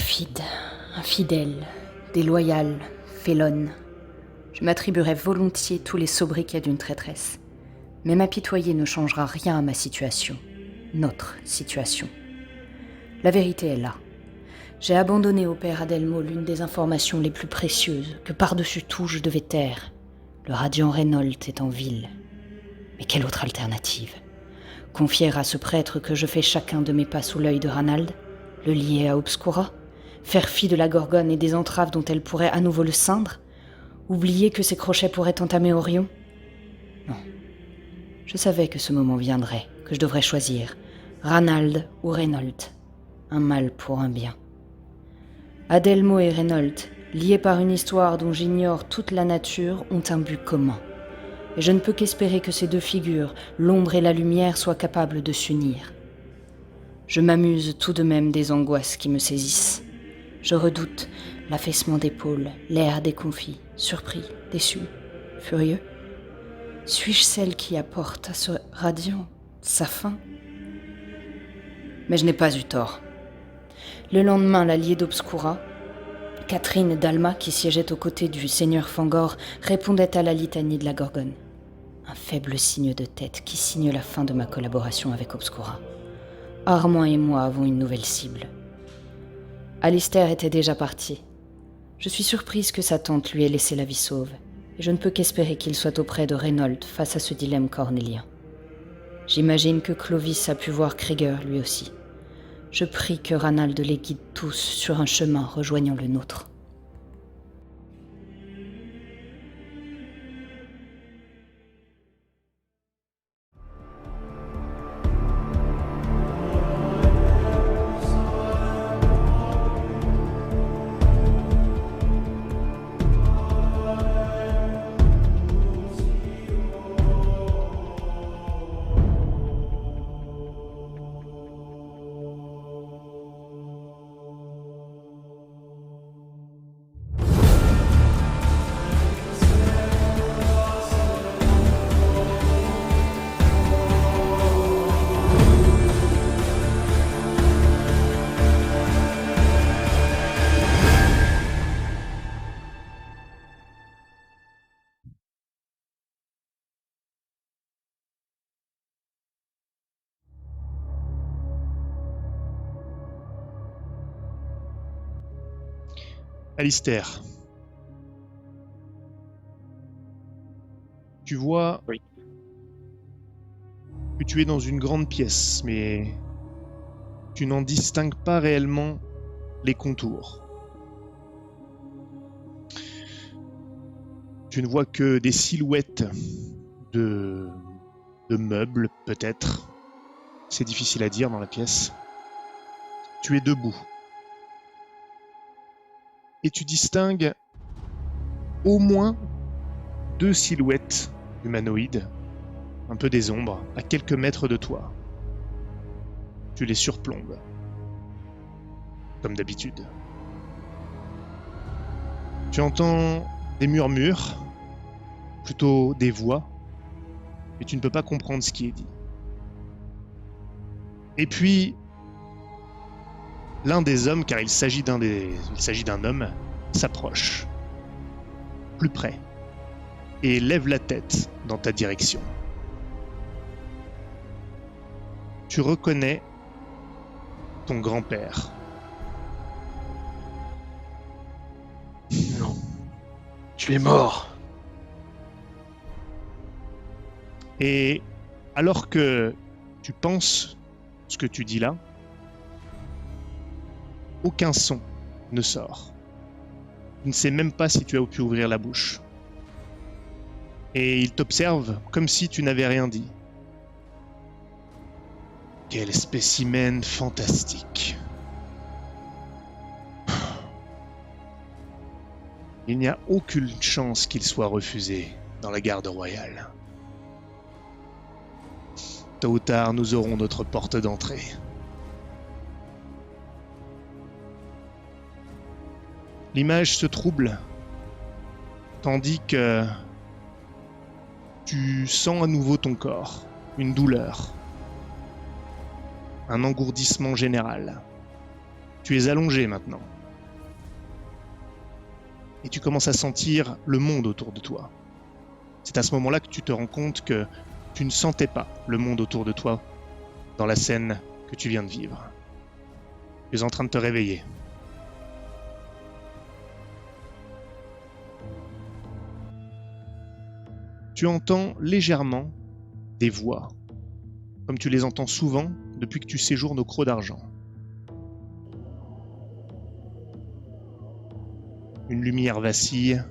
perfide, infidèle, déloyale, félonne. Je m'attribuerais volontiers tous les sobriquets d'une traîtresse. Mais m'apitoyer ne changera rien à ma situation, notre situation. La vérité est là. J'ai abandonné au père Adelmo l'une des informations les plus précieuses que par-dessus tout je devais taire. Le radiant Reynolds est en ville. Mais quelle autre alternative ? Confier à ce prêtre que je fais chacun de mes pas sous l'œil de Ranald ? Le lier à Obscura ? Faire fi de la Gorgone et des entraves dont elle pourrait à nouveau le ceindre ? Oublier que ses crochets pourraient entamer Orion ? Non. Je savais que ce moment viendrait, que je devrais choisir. Ranald ou Reynolds. Un mal pour un bien. Adelmo et Reynolds, liés par une histoire dont j'ignore toute la nature, ont un but commun. Et je ne peux qu'espérer que ces deux figures, l'ombre et la lumière, soient capables de s'unir. Je m'amuse tout de même des angoisses qui me saisissent. Je redoute l'affaissement d'épaules, l'air déconfit, surpris, déçu, furieux. Suis-je celle qui apporte à ce radiant sa fin ? Mais je n'ai pas eu tort. Le lendemain, l'allié d'Obscura, Catherine d'Alma, qui siégeait aux côtés du seigneur Fangor, répondait à la litanie de la Gorgone. Un faible signe de tête qui signe la fin de ma collaboration avec Obscura. Armand et moi avons une nouvelle cible. Alistair était déjà parti. Je suis surprise que sa tante lui ait laissé la vie sauve, et je ne peux qu'espérer qu'il soit auprès de Reynolds face à ce dilemme cornélien. J'imagine que Clovis a pu voir Krieger lui aussi. Je prie que Ranald les guide tous sur un chemin rejoignant le nôtre. Alistair, tu vois que tu es dans une grande pièce, mais tu n'en distingues pas réellement les contours. Tu ne vois que des silhouettes de meubles, peut-être. C'est difficile à dire dans la pièce. Tu es debout. Et tu distingues au moins 2 silhouettes humanoïdes, un peu des ombres, à quelques mètres de toi. Tu les surplombes, comme d'habitude. Tu entends des murmures, plutôt des voix, mais tu ne peux pas comprendre ce qui est dit. Et puis, l'un des hommes, car il s'agit d'un homme, s'approche, plus près, et lève la tête dans ta direction. Tu reconnais ton grand-père. Non. Tu es mort. Et alors que tu penses ce que tu dis là, aucun son ne sort. Tu ne sais même pas si tu as pu ouvrir la bouche. Et il t'observe comme si tu n'avais rien dit. Quel spécimen fantastique. Il n'y a aucune chance qu'il soit refusé dans la garde royale. Tôt ou tard, nous aurons notre porte d'entrée. L'image se trouble, tandis que tu sens à nouveau ton corps, une douleur, un engourdissement général. Tu es allongé maintenant, et tu commences à sentir le monde autour de toi. C'est à ce moment-là que tu te rends compte que tu ne sentais pas le monde autour de toi dans la scène que tu viens de vivre. Tu es en train de te réveiller. Tu entends légèrement des voix, comme tu les entends souvent depuis que tu séjournes au Creux d'Argent. Une lumière vacille,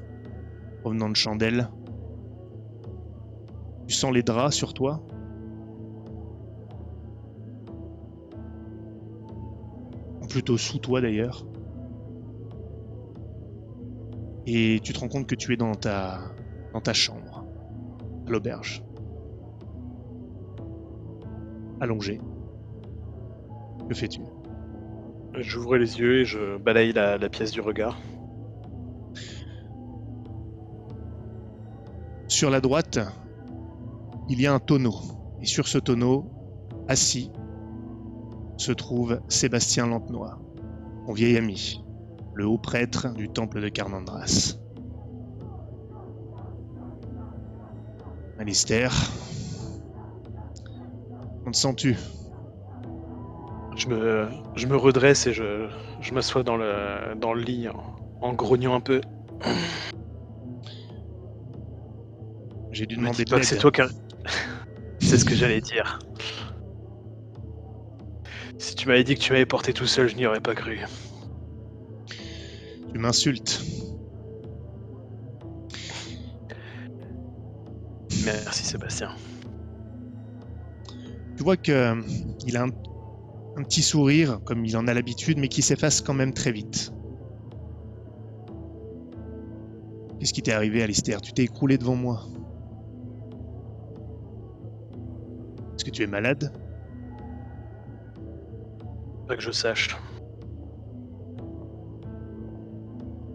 provenant de chandelles. Tu sens les draps sur toi. Ou plutôt sous toi d'ailleurs. Et tu te rends compte que tu es dans ta chambre, à l'auberge. Allongé. Que fais-tu ? J'ouvre les yeux et je balaye la pièce du regard. Sur la droite, il y a un tonneau. Et sur ce tonneau, assis, se trouve Sébastien Lantenoy, mon vieil ami, le haut prêtre du temple de Carnandras. Alistair, comment te sens-tu ? Je me redresse et je m'assois dans le lit en grognant un peu. J'ai dû Me demander dis de pas que c'est l'aide. toi qui... C'est ce que j'allais dire. Si tu m'avais dit que tu m'avais porté tout seul, je n'y aurais pas cru. Tu m'insultes. Merci Sébastien. Tu vois qu'il a un petit sourire, comme il en a l'habitude, mais qui s'efface quand même très vite. Qu'est-ce qui t'est arrivé, Alistair ? Tu t'es écroulé devant moi. Est-ce que tu es malade ? Pas que je sache.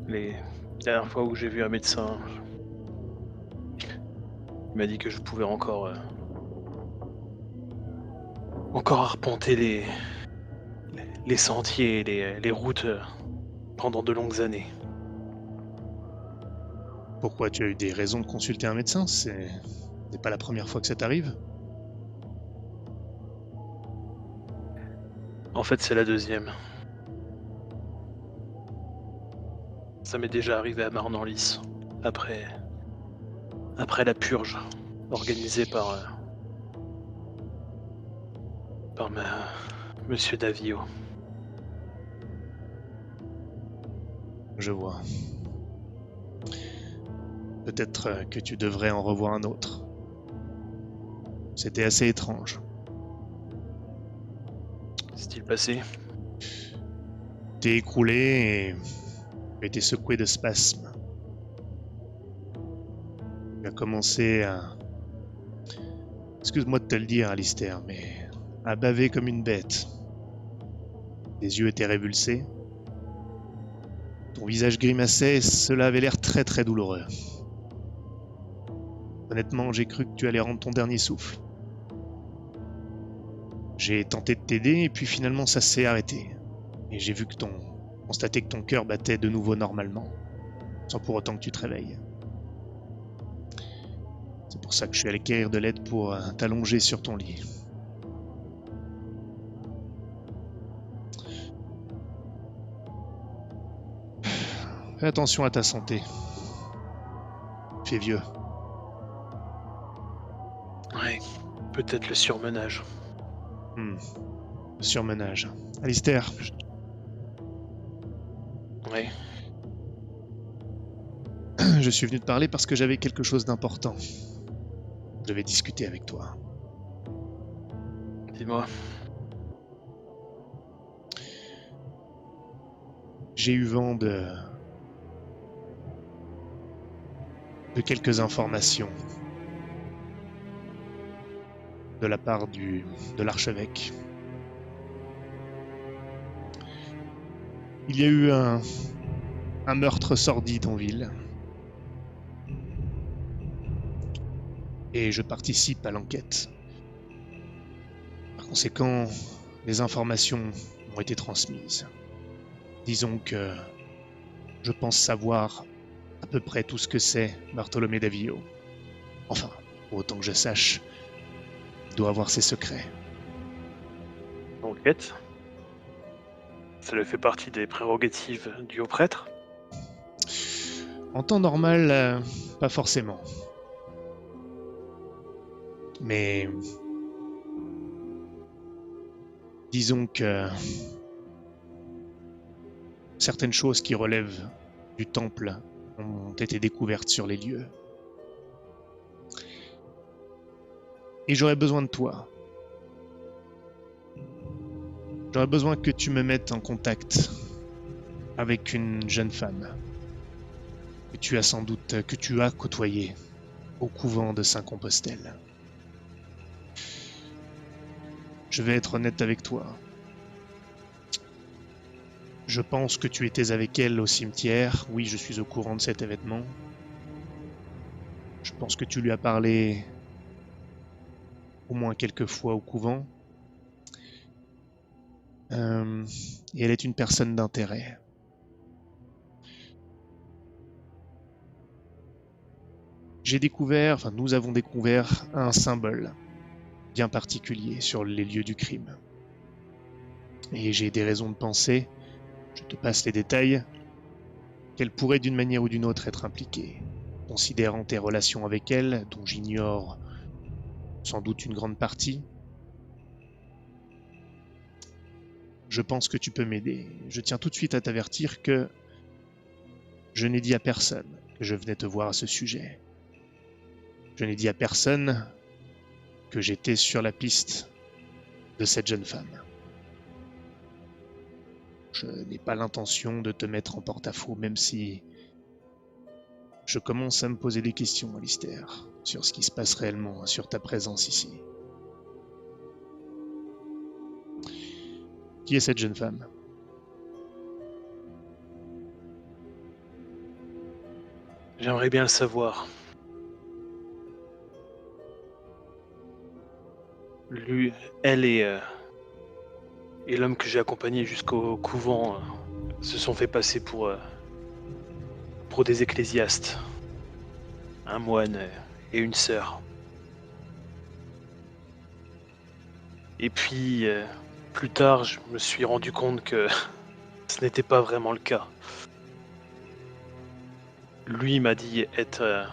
Les dernières fois où j'ai vu un médecin, il m'a dit que je pouvais encore arpenter les sentiers et les routes pendant de longues années. Pourquoi tu as eu des raisons de consulter un médecin ? C'est pas la première fois que ça t'arrive ? En fait, c'est la deuxième. Ça m'est déjà arrivé à Marne-en-Lys, après la purge organisée par Monsieur Davio. Je vois. Peut-être que tu devrais en revoir un autre. C'était assez étrange. S'est-il passé ? T'es écroulé et tu as été secoué de spasmes. Tu as commencé à... Excuse-moi de te le dire, Alistair, mais à baver comme une bête. Tes yeux étaient révulsés. Ton visage grimaçait et cela avait l'air très très douloureux. Honnêtement, j'ai cru que tu allais rendre ton dernier souffle. J'ai tenté de t'aider et puis finalement ça s'est arrêté. Et j'ai vu constaté que ton cœur battait de nouveau normalement, sans pour autant que tu te réveilles. C'est pour ça que je suis allé quérir de l'aide pour t'allonger sur ton lit. Fais attention à ta santé. Tu es vieux. Ouais, peut-être le surmenage. Le surmenage. Alistair, Ouais. je suis venu te parler parce que j'avais quelque chose d'important. Je devais discuter avec toi. Dis-moi. J'ai eu vent de quelques informations de la part de l'archevêque. Il y a eu un meurtre sordide en ville. Et je participe à l'enquête. Par conséquent, les informations ont été transmises. Disons que je pense savoir à peu près tout ce que c'est Bartolomé Davio. Enfin, pour autant que je sache, il doit avoir ses secrets. Enquête. Cela fait partie des prérogatives du haut prêtre. En temps normal, pas forcément. Mais disons que certaines choses qui relèvent du temple ont été découvertes sur les lieux. Et j'aurais besoin de toi. J'aurais besoin que tu me mettes en contact avec une jeune femme que tu as sans doute, que tu as côtoyée au couvent de Saint-Compostelle. Je vais être honnête avec toi. Je pense que tu étais avec elle au cimetière. Oui, je suis au courant de cet événement. Je pense que tu lui as parlé au moins quelques fois au couvent. Et elle est une personne d'intérêt. Nous avons découvert un symbole bien particulier sur les lieux du crime. Et j'ai des raisons de penser, je te passe les détails, qu'elle pourrait d'une manière ou d'une autre être impliquée. Considérant tes relations avec elle, dont j'ignore sans doute une grande partie, je pense que tu peux m'aider. Je tiens tout de suite à t'avertir que je n'ai dit à personne que je venais te voir à ce sujet. Je n'ai dit à personne que j'étais sur la piste de cette jeune femme. Je n'ai pas l'intention de te mettre en porte-à-faux, même si je commence à me poser des questions, Alistair, sur ce qui se passe réellement, sur ta présence ici. Qui est cette jeune femme ? J'aimerais bien le savoir. Lui, elle et l'homme que j'ai accompagné jusqu'au couvent se sont fait passer pour des ecclésiastes. Un moine et une sœur. Et puis, plus tard, je me suis rendu compte que ce n'était pas vraiment le cas. Lui m'a dit être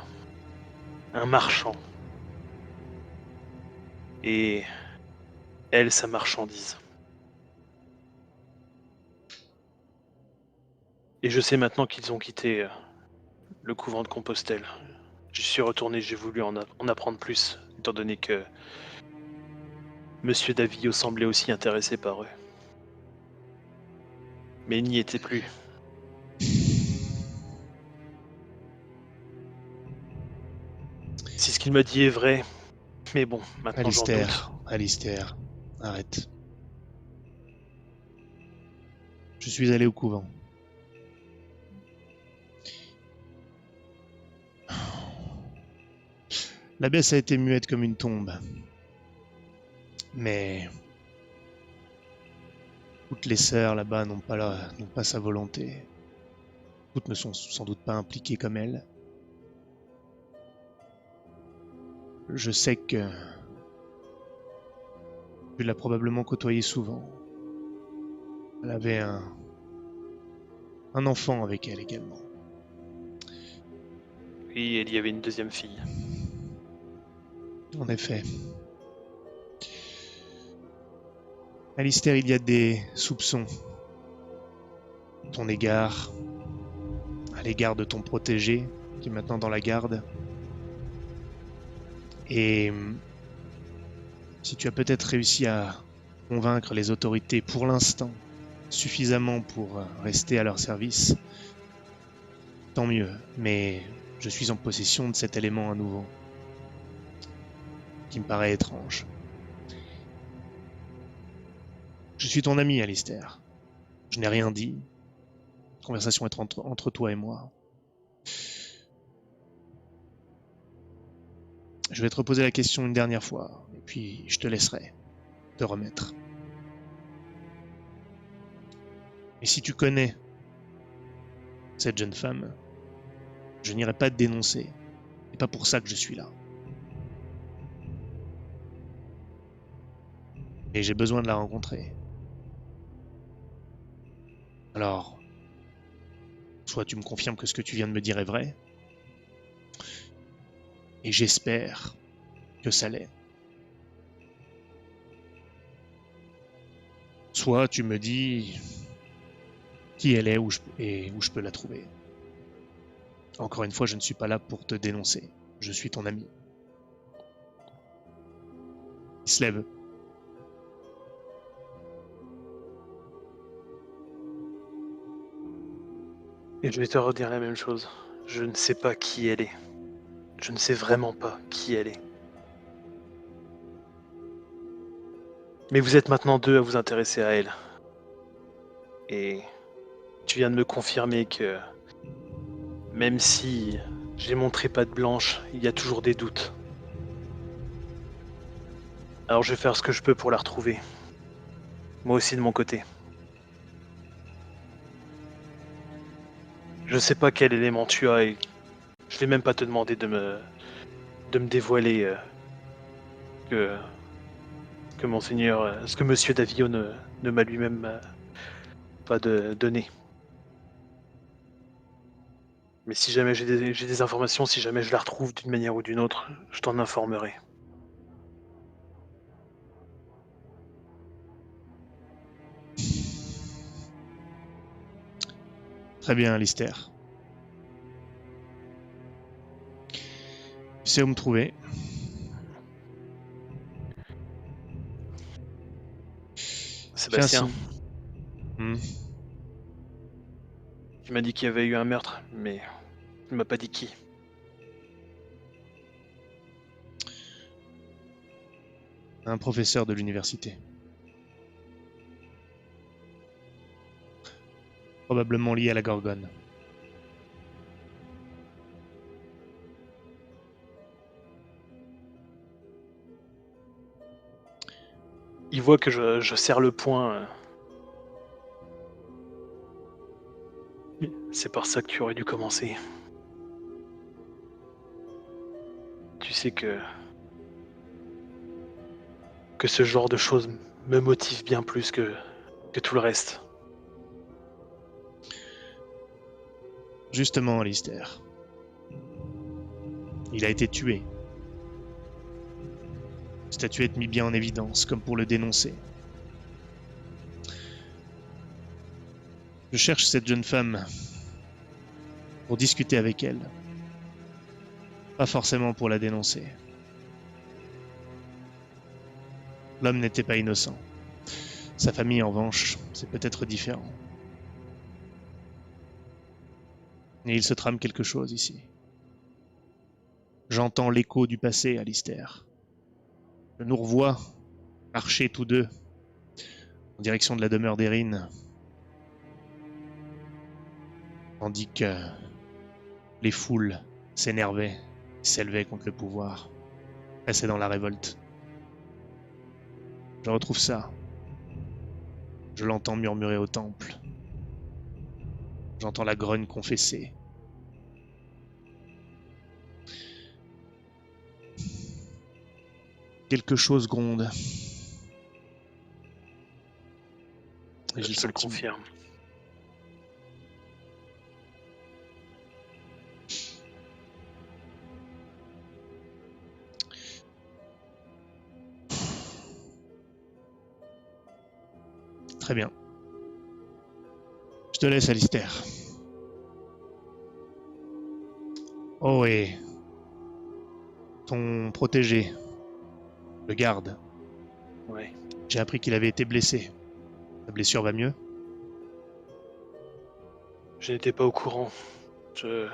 un marchand. Et elle, sa marchandise. Et je sais maintenant qu'ils ont quitté le couvent de Compostelle. Je suis retourné, j'ai voulu en apprendre plus, étant donné que Monsieur Davio semblait aussi intéressé par eux. Mais il n'y était plus. Si ce qu'il m'a dit est vrai, mais bon, maintenant j'en doute. Alistair, arrête. Je suis allé au couvent. L'abbesse a été muette comme une tombe. Mais toutes les sœurs là-bas n'ont pas sa volonté. Toutes ne sont sans doute pas impliquées comme elle. Je sais que tu l'as probablement côtoyée souvent. Elle avait un enfant avec elle également. Oui, il y avait une deuxième fille. En effet. Alistair, il y a des soupçons à ton égard, à l'égard de ton protégé, qui est maintenant dans la garde. Et si tu as peut-être réussi à convaincre les autorités pour l'instant suffisamment pour rester à leur service, tant mieux. Mais je suis en possession de cet élément à nouveau, qui me paraît étrange. Je suis ton ami, Alistair. Je n'ai rien dit. La conversation est entre toi et moi. Je vais te reposer la question une dernière fois, et puis je te laisserai te remettre. Et si tu connais cette jeune femme, Je n'irai pas te dénoncer. C'est pas pour ça que je suis là. Et j'ai besoin de la rencontrer. Alors, soit tu me confirmes que ce que tu viens de me dire est vrai, et j'espère que ça l'est. Soit tu me dis qui elle est et où je peux la trouver. Encore une fois, je ne suis pas là pour te dénoncer. Je suis ton ami. Il se lève. Et je vais te redire la même chose. Je ne sais pas qui elle est. Je ne sais vraiment pas qui elle est. Mais vous êtes maintenant 2 à vous intéresser à elle. Et tu viens de me confirmer que même si j'ai montré patte blanche, il y a toujours des doutes. Alors je vais faire ce que je peux pour la retrouver. Moi aussi de mon côté. Je sais pas quel élément tu as et je vais même pas te demander de me dévoiler que monseigneur, ce que monsieur Davio ne m'a lui-même pas donné. Mais si jamais j'ai des informations, si jamais je la retrouve d'une manière ou d'une autre, je t'en informerai. Très bien, Alistair. Tu sais où me trouver. Sébastien, Hmm. tu m'as dit qu'il y avait eu un meurtre, mais tu ne m'as pas dit qui. Un professeur de l'université. Probablement lié à la Gorgone. Il voit que je serre le poing. C'est par ça que tu aurais dû commencer. Tu sais que ce genre de choses me motive bien plus que tout le reste. Justement, Alistair. Il a été tué. Statuette mis bien en évidence, comme pour le dénoncer. Je cherche cette jeune femme pour discuter avec elle. Pas forcément pour la dénoncer. L'homme n'était pas innocent. Sa famille, en revanche, c'est peut-être différent. Et il se trame quelque chose ici. J'entends l'écho du passé, Alistair. Je nous revois marcher tous deux en direction de la demeure d'Erin, tandis que les foules s'énervaient, s'élevaient contre le pouvoir, précédant la révolte. Je retrouve ça. Je l'entends murmurer au temple. J'entends la grogne confesser. Quelque chose gronde. Et Je te le confirme. Très bien. Je te laisse, Alistair. Oh, et ton protégé, le garde. Ouais. J'ai appris qu'il avait été blessé. La blessure va mieux? Je n'étais pas au courant. Je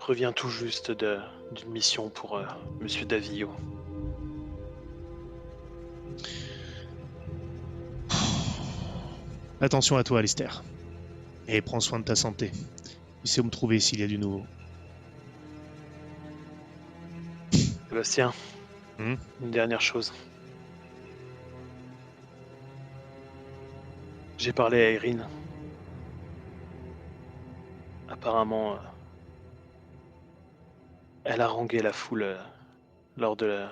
reviens tout juste d'une mission pour monsieur Davio. Attention à toi, Alistair. Et prends soin de ta santé. Tu sais où me trouver s'il y a du nouveau. Sébastien, Hmm. une dernière chose. J'ai parlé à Erin. Apparemment, Elle a harangué la foule lors de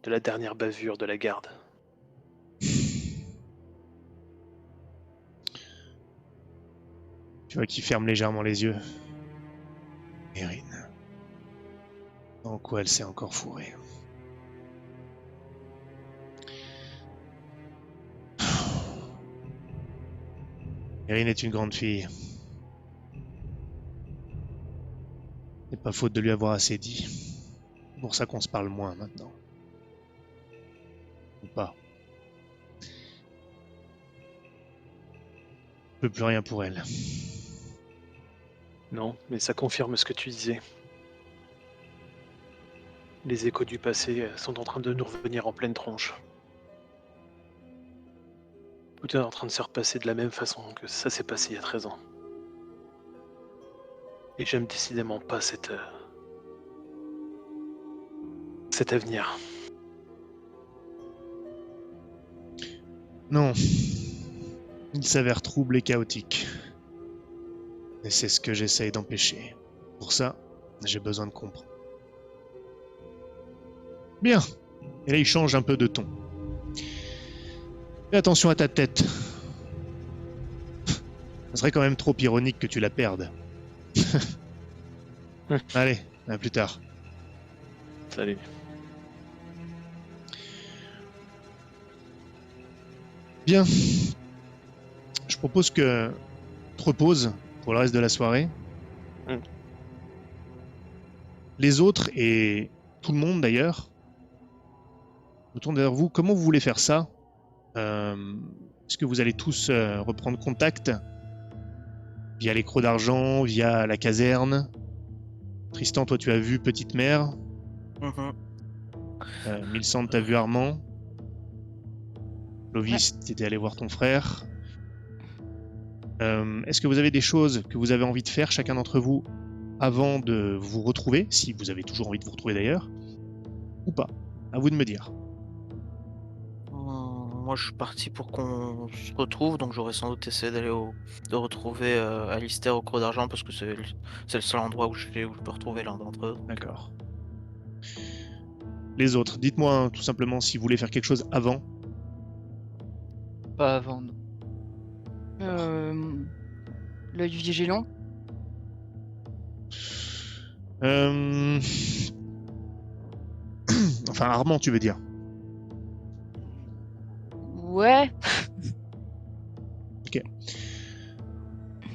la dernière bavure de la garde. Tu vois qu'il ferme légèrement les yeux. Erin. En quoi elle s'est encore fourrée? Erin est une grande fille. C'est pas faute de lui avoir assez dit. C'est pour ça qu'on se parle moins maintenant. Ou pas. Je peux plus rien pour elle. Non, mais ça confirme ce que tu disais. Les échos du passé sont en train de nous revenir en pleine tronche. Tout est en train de se repasser de la même façon que ça s'est passé il y a 13 ans. Et j'aime décidément pas cet avenir. Non. Il s'avère trouble et chaotique. Et c'est ce que j'essaye d'empêcher. Pour ça, j'ai besoin de comprendre. Bien. Et là, il change un peu de ton. Fais attention à ta tête. Ça serait quand même trop ironique que tu la perdes. Allez, à plus tard. Salut. Bien. Je propose que tu te reposes pour le reste de la soirée. Les autres, et tout le monde d'ailleurs, je tourne vers vous. Comment vous voulez faire ça? Est-ce que vous allez tous reprendre contact via les crocs d'argent, via la caserne? Tristan, toi tu as vu Petite Mère. Milsande, t'as vu Armand. Clovis, t'étais allé voir ton frère. Est-ce que vous avez des choses que vous avez envie de faire, chacun d'entre vous, avant de vous retrouver, si vous avez toujours envie de vous retrouver d'ailleurs, ou pas? À vous de me dire. Moi, je suis parti pour qu'on se retrouve, donc j'aurais sans doute essayé de retrouver Alistair au Creux d'Argent parce que c'est le seul endroit où je peux retrouver l'un d'entre eux. D'accord. Les autres, dites-moi tout simplement si vous voulez faire quelque chose avant. Pas avant, non. L'œil vigilant. Enfin, Armand, tu veux dire? Ouais. Ok.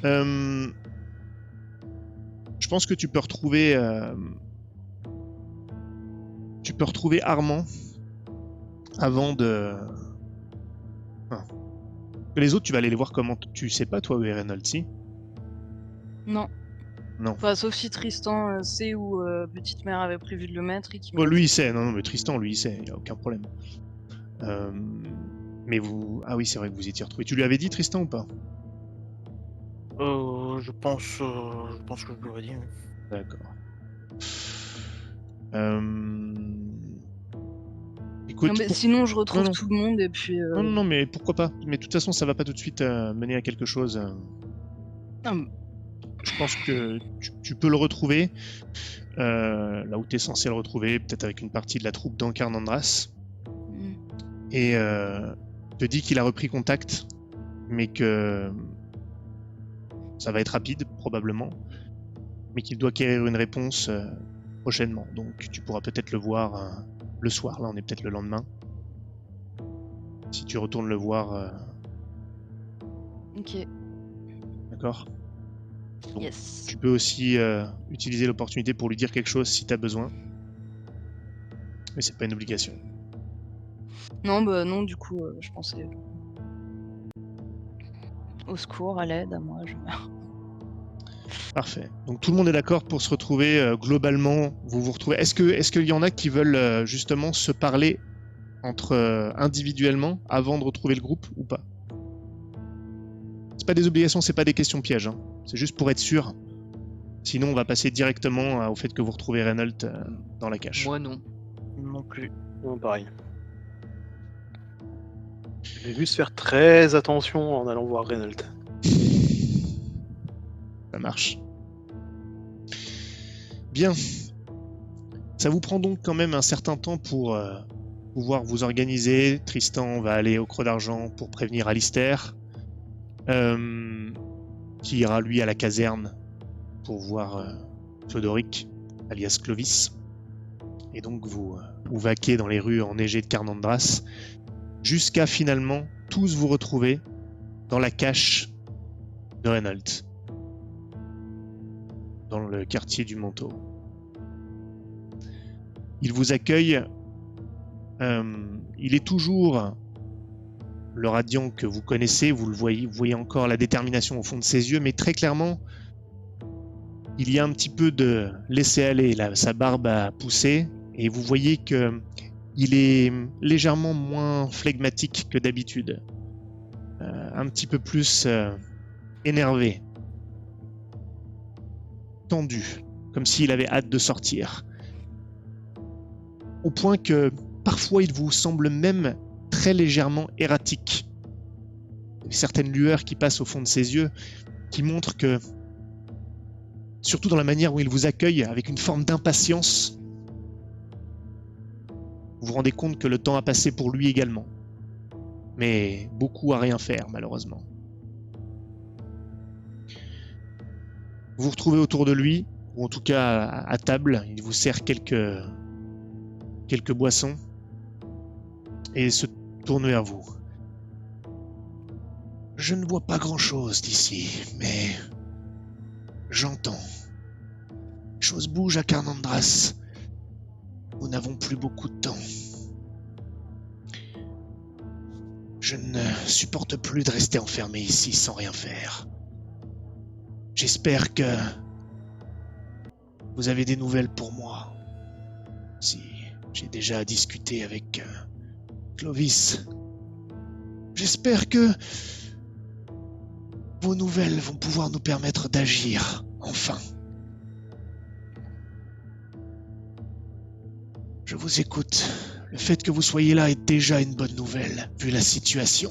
Je pense que tu peux retrouver Armand avant de... Les autres, tu vas aller les voir comment... Tu sais pas, toi, où est Reynolds, si? Non. Non. Enfin, sauf si Tristan sait où Petite Mère avait prévu de le mettre et qu'il Oh, lui, il sait. Non, mais Tristan, lui, il sait. Il n'y a aucun problème. Mais vous... Ah oui, c'est vrai que vous étiez retrouvés. Tu lui avais dit, Tristan, ou pas? Je pense que je l'aurais dit. Oui. D'accord. Écoute, non, mais sinon, je retrouve Non. tout le monde et puis... Non, mais pourquoi pas? Mais de toute façon, ça va pas tout de suite mener à quelque chose. Non, Je pense que tu peux le retrouver là où tu es censé le retrouver, peut-être avec une partie de la troupe d'Ancarnandras. Et te dit qu'il a repris contact, mais que ça va être rapide, probablement, mais qu'il doit acquérir une réponse prochainement. Donc tu pourras peut-être le voir le soir. Là, on est peut-être le lendemain. Si tu retournes le voir... Ok. D'accord? Donc, Yes. tu peux aussi utiliser l'opportunité pour lui dire quelque chose si tu as besoin. Mais c'est pas une obligation. Non, bah non, du coup, je pensais... Au secours, à l'aide, à moi, je meurs. Parfait. Donc tout le monde est d'accord pour se retrouver globalement. Vous vous retrouvez. Est-ce qu'il y en a qui veulent justement se parler entre individuellement avant de retrouver le groupe ou pas? C'est pas des obligations, c'est pas des questions pièges. Hein. C'est juste pour être sûr. Sinon, on va passer directement au fait que vous retrouvez Reynolds dans la cache. Moi, non. Non plus. Non, pareil. Je vais juste faire très attention en allant voir Reynolds. Ça marche. Bien. Ça vous prend donc quand même un certain temps pour pouvoir vous organiser. Tristan va aller au Creux d'Argent pour prévenir Alistair, qui ira lui à la caserne pour voir Théodoric, alias Clovis. Et donc vous vaquez dans les rues enneigées de Carnandras, jusqu'à finalement tous vous retrouver dans la cache de Reynolds, dans le quartier du Manteau. Il vous accueille. Il est toujours le radiant que vous connaissez. Vous voyez encore la détermination au fond de ses yeux, mais très clairement, il y a un petit peu de laisser-aller. Sa barbe a poussé, et vous voyez que il est légèrement moins flegmatique que d'habitude, un petit peu plus énervé, tendu, comme s'il avait hâte de sortir. Au point que parfois il vous semble même très légèrement erratique. Il y a certaines lueurs qui passent au fond de ses yeux qui montrent que, surtout dans la manière où il vous accueille avec une forme d'impatience, vous vous rendez compte que le temps a passé pour lui également. Mais beaucoup à rien faire, malheureusement. Vous vous retrouvez autour de lui, ou en tout cas à table. Il vous sert quelques boissons et se tourne vers vous. Je ne vois pas grand-chose d'ici, mais j'entends. Les choses bougent à Carnandras. Nous n'avons plus beaucoup de temps. Je ne supporte plus de rester enfermé ici sans rien faire. J'espère que vous avez des nouvelles pour moi. Si j'ai déjà discuté avec Clovis, j'espère que vos nouvelles vont pouvoir nous permettre d'agir, enfin. Je vous écoute. Le fait que vous soyez là est déjà une bonne nouvelle, vu la situation.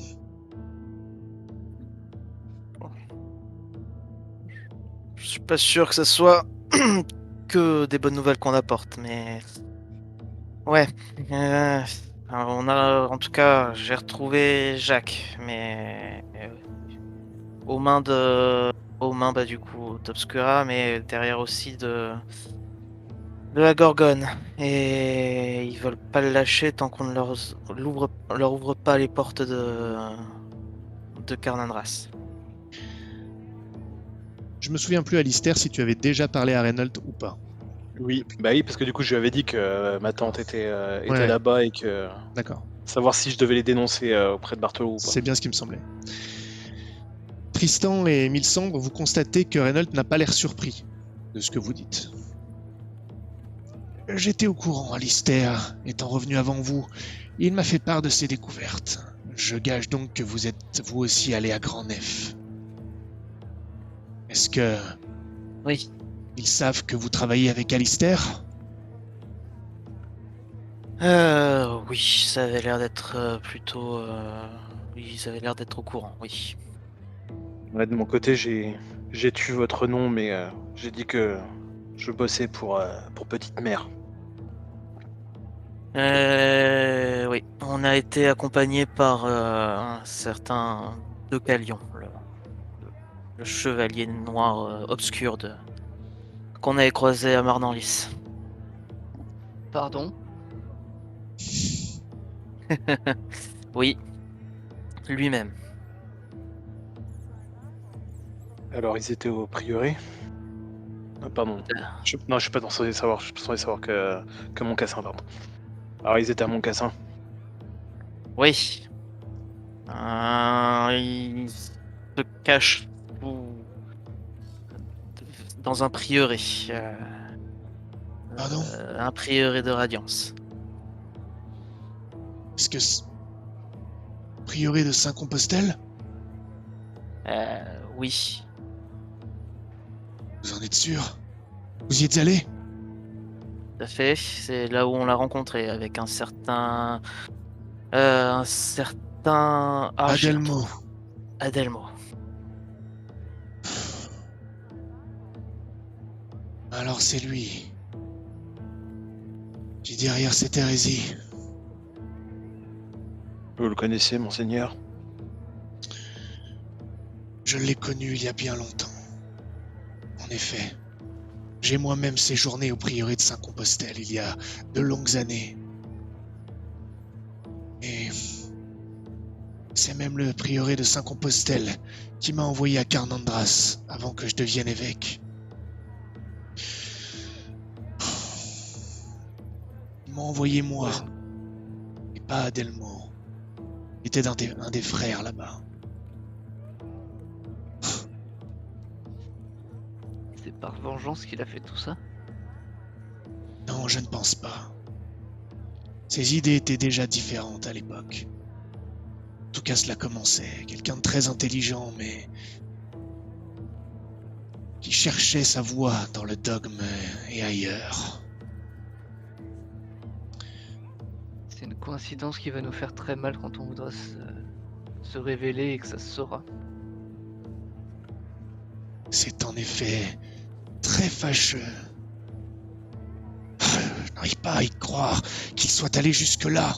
Je suis pas sûr que ce soit que des bonnes nouvelles qu'on apporte, mais... Ouais. En tout cas, j'ai retrouvé Jacques, mais... aux mains du coup d'Obscura, mais derrière aussi de la Gorgone. Et ils veulent pas le lâcher tant qu'on ne leur ouvre pas les portes de Carnandras. Je me souviens plus, Alistair, si tu avais déjà parlé à Reynolds ou pas. Oui, parce que du coup je lui avais dit que ma tante était Ouais. là-bas et que D'accord. savoir si je devais les dénoncer auprès de Bartholo ou pas. C'est bien ce qui me semblait. Tristan et Milsandre, vous constatez que Reynolds n'a pas l'air surpris de ce que vous dites. J'étais au courant, Alistair, étant revenu avant vous. Il m'a fait part de ses découvertes. Je gage donc que vous êtes vous aussi allé à Grand Nef. Est-ce que... Oui. Ils savent que vous travaillez avec Alistair ? Oui, ça avait l'air d'être plutôt... Oui, ils avaient l'air d'être au courant, oui. Ouais, de mon côté, j'ai tué votre nom, mais j'ai dit que je bossais pour Petite Mère. Oui, on a été accompagné par un certain Deucalion, le chevalier noir obscur qu'on avait croisé à Marnanlis. Pardon ? Oui, lui-même. Alors, ils étaient au prieuré. Pardon. Non, je suis pas censé savoir. Je suis censé savoir que Moncassin, pardon. Alors, ils étaient à Moncassin. Oui. Il se cache dans un prieuré. Pardon ? Un prieuré de Radiance. Est-ce que... Prieuré de Saint-Compostelle ? Oui. Vous en êtes sûr ? Vous y êtes allé ? Tout à fait. C'est là où on l'a rencontré avec un certain... Adelmo. Adelmo. Alors c'est lui. Qui est derrière cette hérésie? Vous le connaissez, monseigneur? Je l'ai connu il y a bien longtemps. En effet, j'ai moi-même séjourné au prieuré de Saint-Compostelle il y a de longues années. Et c'est même le prieuré de Saint-Compostelle qui m'a envoyé à Carnandras avant que je devienne évêque. Il m'a envoyé moi, et pas Adelmo. Il était un des frères là-bas. C'est par vengeance qu'il a fait tout ça? Non, je ne pense pas. Ses idées étaient déjà différentes à l'époque. En tout cas, cela commençait. Quelqu'un de très intelligent, mais qui cherchait sa voie dans le dogme et ailleurs. C'est une coïncidence qui va nous faire très mal quand on voudra se révéler et que ça se saura. C'est en effet très fâcheux. Je n'arrive pas à y croire qu'il soit allé jusque-là.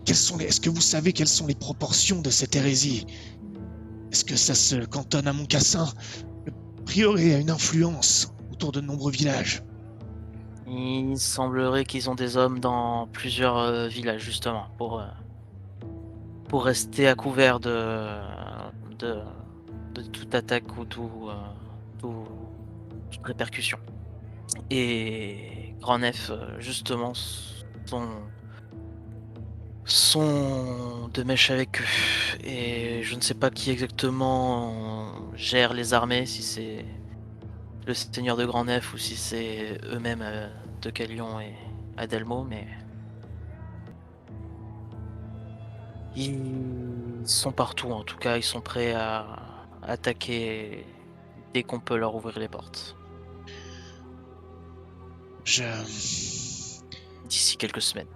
Est-ce que vous savez quelles sont les proportions de cette hérésie? Est-ce que ça se cantonne à Moncassin? Le prieuré a une influence autour de nombreux villages. Il semblerait qu'ils ont des hommes dans plusieurs villages, justement, pour rester à couvert de toute attaque ou toute répercussion. Et Grand Nef, justement, sont de mèche avec eux. Et je ne sais pas qui exactement gère les armées, si c'est le seigneur de Grand Nef ou si c'est eux-mêmes de Calion et Adelmo, mais ils sont partout. En tout cas, ils sont prêts à attaquer dès qu'on peut leur ouvrir les portes. D'ici quelques semaines.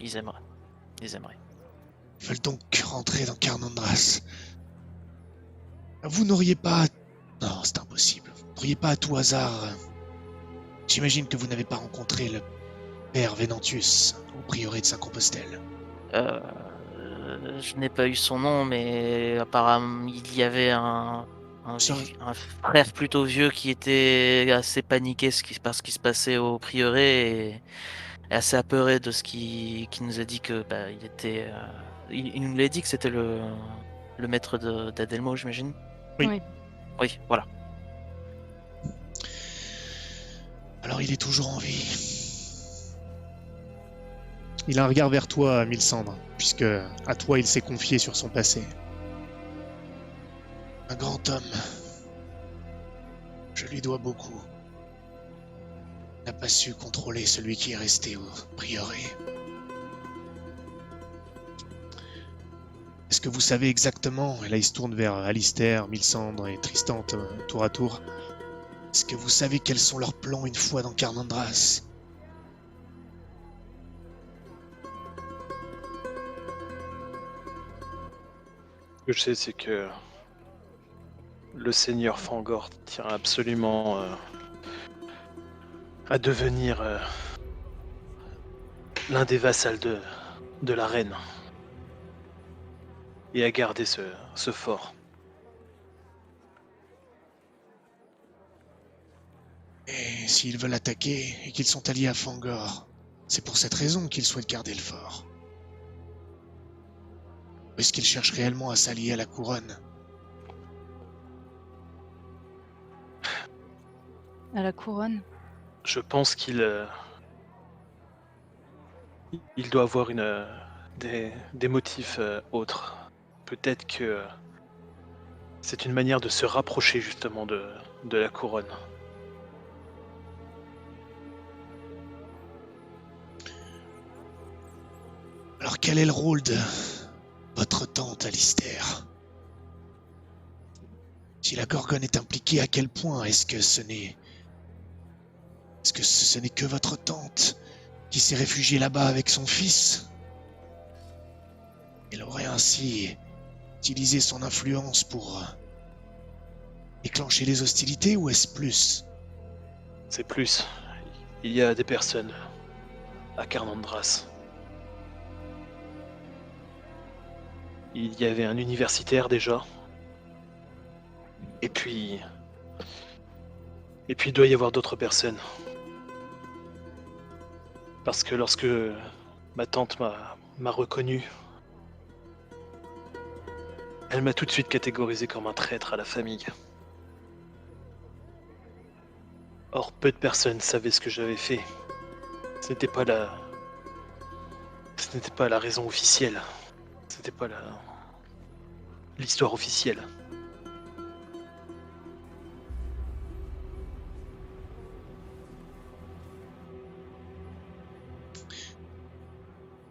Ils aimeraient. Ils veulent donc rentrer dans Carnandras. Vous n'auriez pas... Non, c'est impossible. Vous n'auriez pas à tout hasard... J'imagine que vous n'avez pas rencontré le père Venantius au prieuré de Saint-Compostelle. Je n'ai pas eu son nom, mais apparemment il y avait un frère plutôt vieux qui était assez paniqué par ce qui se passait au prieuré et assez apeuré de ce qui nous a dit que il était... il nous l'a dit que c'était le maître d'Adelmo, j'imagine. Oui. Oui, voilà. Alors il est toujours en vie. Il a un regard vers toi, Milsandre, puisque à toi il s'est confié sur son passé. Un grand homme. Je lui dois beaucoup. Il n'a pas su contrôler celui qui est resté au prieuré. Est-ce que vous savez exactement, et là il se tourne vers Alistair, Milsandre et Tristan tour à tour, est-ce que vous savez quels sont leurs plans une fois dans Carnandras? Ce que je sais, c'est que le seigneur Fangor tient absolument à devenir l'un des vassals de la reine et à garder ce fort. Et s'ils veulent attaquer et qu'ils sont alliés à Fangor, c'est pour cette raison qu'ils souhaitent garder le fort. Ou est-ce qu'ils cherchent réellement à s'allier à la couronne? À la couronne? Je pense qu'il doit avoir des motifs autres. Peut-être que c'est une manière de se rapprocher justement de la couronne. Alors quel est le rôle de votre tante, Alistair? Si la Gorgone est impliquée, à quel point est-ce que ce n'est que votre tante qui s'est réfugiée là-bas avec son fils? Elle aurait ainsi utilisé son influence pour déclencher les hostilités, ou est-ce plus? C'est plus. Il y a des personnes à Carnandras. Il y avait un universitaire déjà. Et puis il doit y avoir d'autres personnes. Parce que lorsque ma tante m'a reconnu, elle m'a tout de suite catégorisé comme un traître à la famille. Or, peu de personnes savaient ce que j'avais fait. Ce n'était pas la raison officielle. C'était pas l'histoire officielle.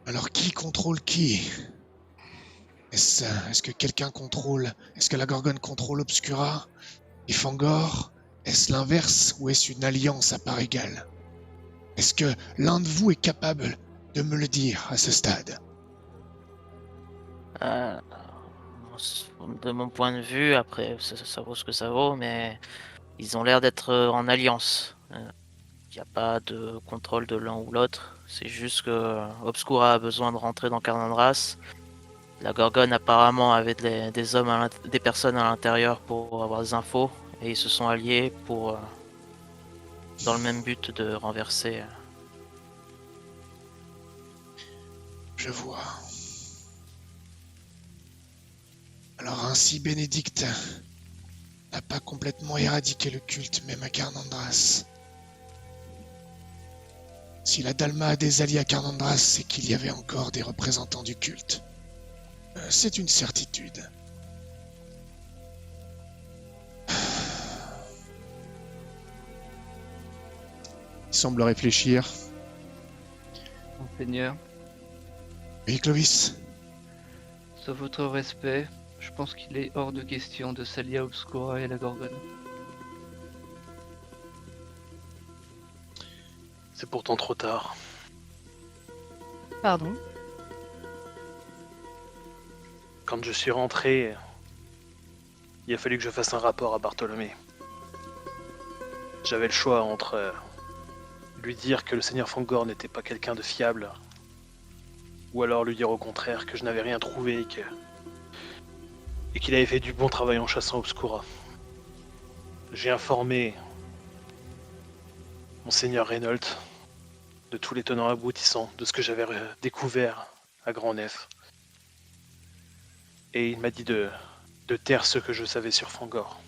Alors qui contrôle qui? Est-ce que quelqu'un contrôle? Est-ce que la Gorgone contrôle Obscura et Fangor? Est-ce l'inverse ou est-ce une alliance à part égale? Est-ce que l'un de vous est capable de me le dire à ce stade? De mon point de vue, après ça vaut ce que ça vaut, mais ils ont l'air d'être en alliance. Il n'y a pas de contrôle de l'un ou l'autre. C'est juste que Obscura a besoin de rentrer dans Carnandras. La Gorgone apparemment avait des hommes, des personnes à l'intérieur pour avoir des infos, et ils se sont alliés pour dans le même but de renverser. Je vois. Alors ainsi Bénédicte n'a pas complètement éradiqué le culte même à Carnandras. Si la Dalma a des alliés à Carnandras, c'est qu'il y avait encore des représentants du culte. C'est une certitude. Il semble réfléchir. Monseigneur, Oui, Clovis? sauf votre respect, je pense qu'il est hors de question de s'allier à Obscura et à la Gorgone. C'est pourtant trop tard. Pardon. Quand je suis rentré, il a fallu que je fasse un rapport à Bartholomé. J'avais le choix entre lui dire que le seigneur Fangor n'était pas quelqu'un de fiable, ou alors lui dire au contraire que je n'avais rien trouvé et qu'il avait fait du bon travail en chassant Obscura. J'ai informé Monseigneur Reynolds de tous les tenants aboutissants de ce que j'avais découvert à Grand Nef. Et il m'a dit de taire ce que je savais sur Fangor.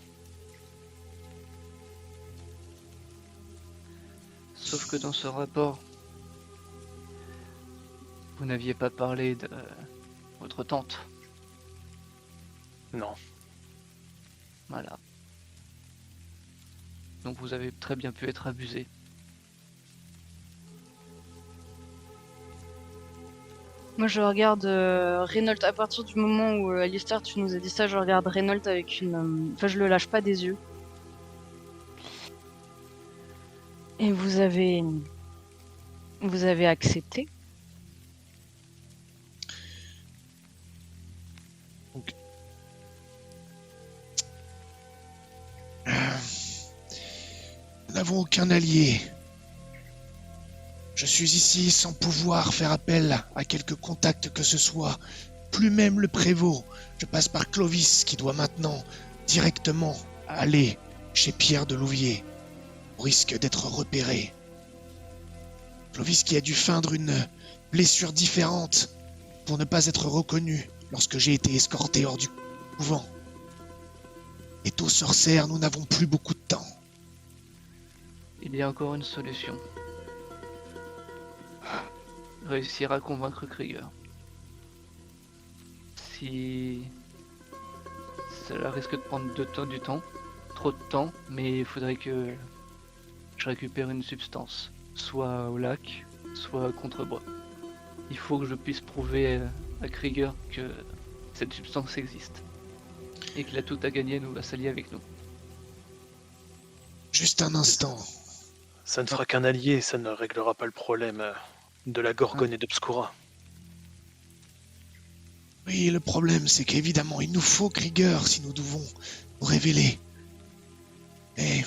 Sauf que dans ce rapport, vous n'aviez pas parlé de votre tante. Non. Voilà. Donc vous avez très bien pu être abusé. Moi, je regarde Reynolds à partir du moment où Alistair, tu nous as dit ça, je regarde Reynolds avec une. Enfin, je le lâche pas des yeux. Et vous avez accepté? Nous n'avons aucun allié. Je suis ici sans pouvoir faire appel à quelque contact que ce soit, plus même le prévôt. Je passe par Clovis qui doit maintenant directement aller chez Pierre de Louviers, au risque d'être repéré. Clovis qui a dû feindre une blessure différente pour ne pas être reconnu lorsque j'ai été escorté hors du couvent. Et aux sorcières, nous n'avons plus beaucoup de temps. Il y a encore une solution. Réussir à convaincre Krieger. Si cela risque de prendre du temps, trop de temps, mais il faudrait que je récupère une substance, soit au lac, soit à Contrebois. Il faut que je puisse prouver à Krieger que cette substance existe et qu'il a tout à gagner nous à s'allier avec nous. Juste un instant. Ça ne fera qu'un allié, ça ne réglera pas le problème de la Gorgone et d'Obscura. Oui, le problème, c'est qu'évidemment, il nous faut Krieger si nous devons nous révéler. Mais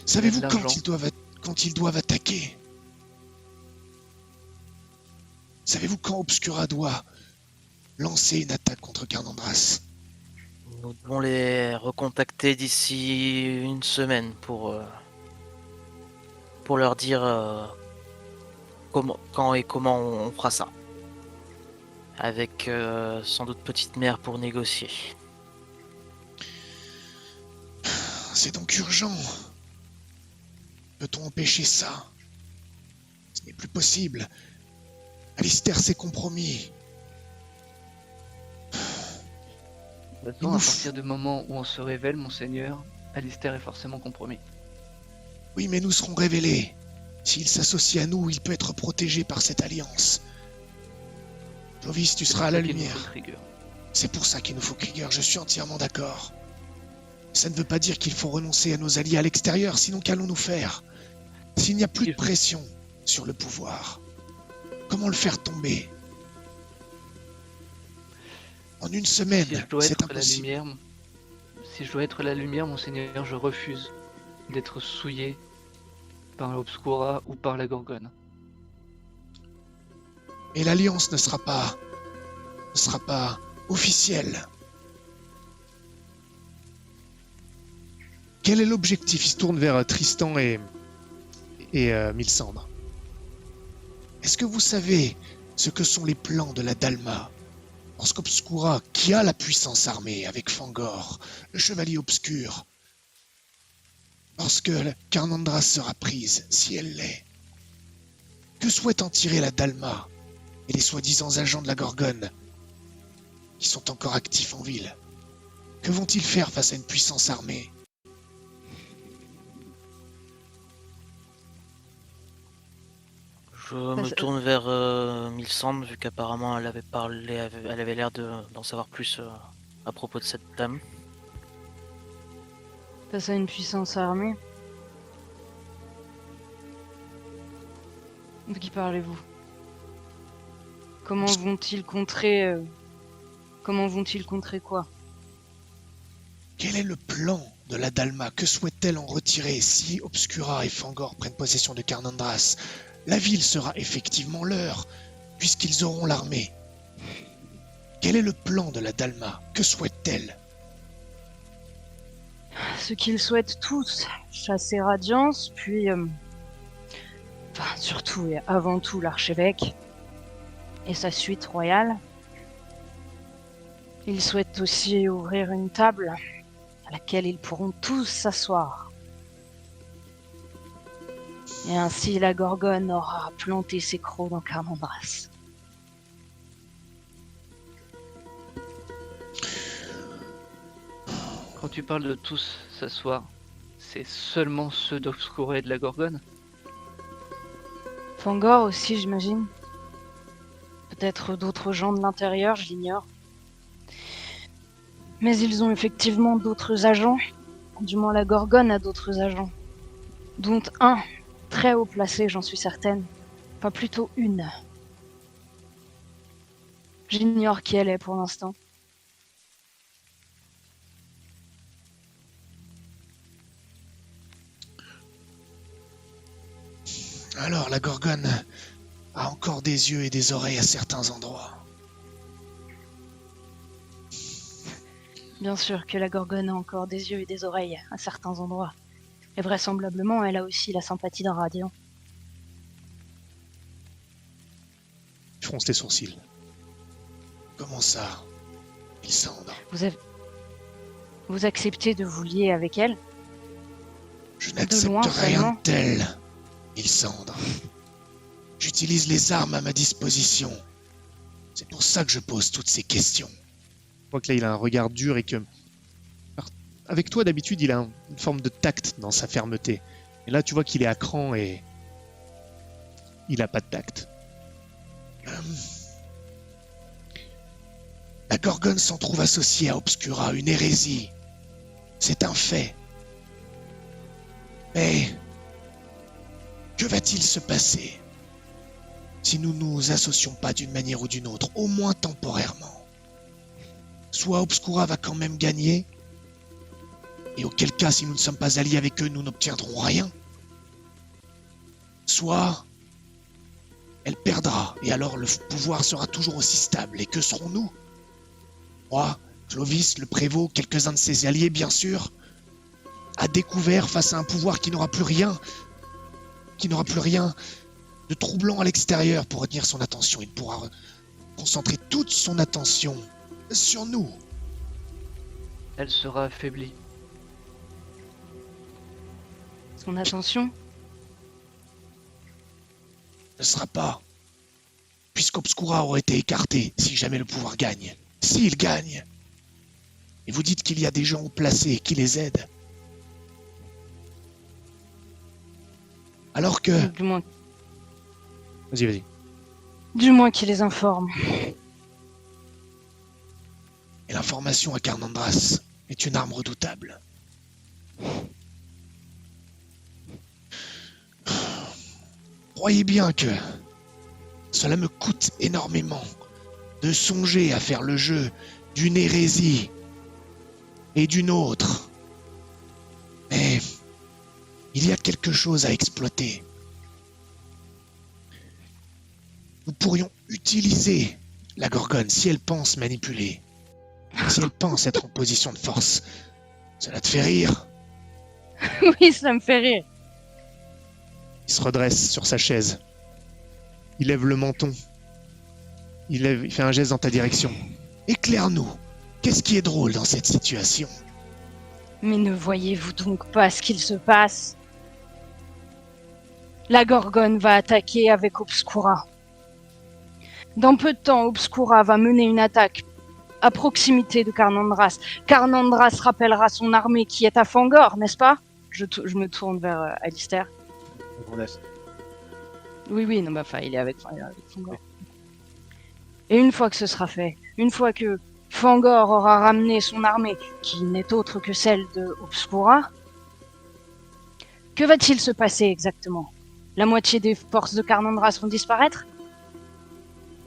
savez-vous L'argent. quand ils doivent être... quand ils doivent attaquer. Savez-vous quand Obscura doit lancer une attaque contre Carnandras? Nous devons les recontacter d'ici une semaine pour leur dire quand et comment on fera ça. Avec sans doute Petite Mère pour négocier. C'est donc urgent. Peut-on empêcher ça? Ce n'est plus possible. Alistair s'est compromis. De toute façon, à partir du moment où on se révèle, monseigneur, Alistair est forcément compromis. Oui, mais nous serons révélés. S'il s'associe à nous, il peut être protégé par cette alliance. Clovis, tu seras à la lumière. C'est pour ça qu'il nous faut Krieger, je suis entièrement d'accord. Ça ne veut pas dire qu'il faut renoncer à nos alliés à l'extérieur, sinon qu'allons-nous faire? S'il n'y a plus de pression sur le pouvoir, comment le faire tomber? En une semaine, c'est impossible. Si je dois être la lumière, monseigneur, je refuse d'être souillé par l'Obscura ou par la Gorgone. Et l'alliance ne sera pas officielle. Quel est l'objectif? Il se tourne vers Tristan et Mylsandre. Est-ce que vous savez ce que sont les plans de la Dalma? Lorsqu'Obscura, qui a la puissance armée avec Fangor, le chevalier obscur, lorsque Carnandras sera prise, si elle l'est, que souhaite en tirer la Dalma et les soi-disant agents de la Gorgone qui sont encore actifs en ville? Que vont-ils faire face à une puissance armée? Je me tourne vers Mylsandre, vu qu'apparemment elle avait l'air d'en savoir plus à propos de cette dame. Face à une puissance armée. De qui parlez-vous? Comment vont-ils contrer quoi? Quel est le plan de la Dalma? Que souhaite-t-elle en retirer si Obscura et Fangor prennent possession de Carnandras? La ville sera effectivement leur, puisqu'ils auront l'armée. Quel est le plan de la Dalma? Que souhaite-t-elle? Ce qu'ils souhaitent tous, chasser Radiance, puis... surtout et avant tout l'archevêque et sa suite royale. Ils souhaitent aussi ouvrir une table à laquelle ils pourront tous s'asseoir. Et ainsi la Gorgone aura planté ses crocs dans Carnandras. Quand tu parles de tous s'asseoir, c'est seulement ceux d'Obscura et de la Gorgone? Fangor aussi, j'imagine. Peut-être d'autres gens de l'intérieur, je l'ignore. Mais ils ont effectivement d'autres agents. Du moins la Gorgone a d'autres agents. Dont un très haut placé, j'en suis certaine. Enfin, plutôt une. J'ignore qui elle est pour l'instant. Alors, la Gorgone a encore des yeux et des oreilles à certains endroits. Bien sûr que la Gorgone a encore des yeux et des oreilles à certains endroits. Et vraisemblablement, elle a aussi la sympathie d'un Radiant. Il fronce les sourcils. Comment ça, Mylsandre? Vous acceptez de vous lier avec elle? Je n'accepte rien de tel, Mylsandre. J'utilise les armes à ma disposition. C'est pour ça que je pose toutes ces questions. Je vois que là, il a un regard dur et que... Alors, avec toi, d'habitude, il a une forme de tact dans sa fermeté. Et là, tu vois qu'il est à cran et... il a pas de tact. La Gorgone s'en trouve associée à Obscura, une hérésie. C'est un fait. Mais... que va-t-il se passer si nous nous associons pas d'une manière ou d'une autre, au moins temporairement? Soit Obscura va quand même gagner, et auquel cas, si nous ne sommes pas alliés avec eux, nous n'obtiendrons rien. soit elle perdra, et alors le pouvoir sera toujours aussi stable. Et que serons-nous? Moi, Clovis, le prévôt, quelques-uns de ses alliés, bien sûr, à découvert face à un pouvoir qui n'aura plus rien de troublant à l'extérieur pour retenir son attention. Il pourra concentrer toute son attention sur nous. Elle sera affaiblie. Son attention. Ne sera pas, puisqu'Obscura aurait été écarté si jamais le pouvoir gagne. S'il gagne, et vous dites qu'il y a des gens placés qui les aident, alors que... Du moins, Vas-y. du moins qu'il les informe. Et l'information à Carnandras est une arme redoutable. Croyez bien que cela me coûte énormément de songer à faire le jeu d'une hérésie et d'une autre. Mais il y a quelque chose à exploiter. Nous pourrions utiliser la Gorgone si elle pense manipuler. Si elle pense être en position de force. Cela te fait rire? Oui, ça me fait rire. Il se redresse sur sa chaise. Il lève le menton. Il fait un geste dans ta direction. Éclaire-nous. Qu'est-ce qui est drôle dans cette situation? Mais ne voyez-vous donc pas ce qu'il se passe? La Gorgone va attaquer avec Obscura. Dans peu de temps, Obscura va mener une attaque à proximité de Carnandras. Carnandras rappellera son armée qui est à Fangor, n'est-ce pas? Je me tourne vers Alistair. Oui, non, il est avec Fangor. Et une fois que ce sera fait, une fois que Fangor aura ramené son armée, qui n'est autre que celle de Obscura, que va-t-il se passer exactement? La moitié des forces de Carnandras vont disparaître?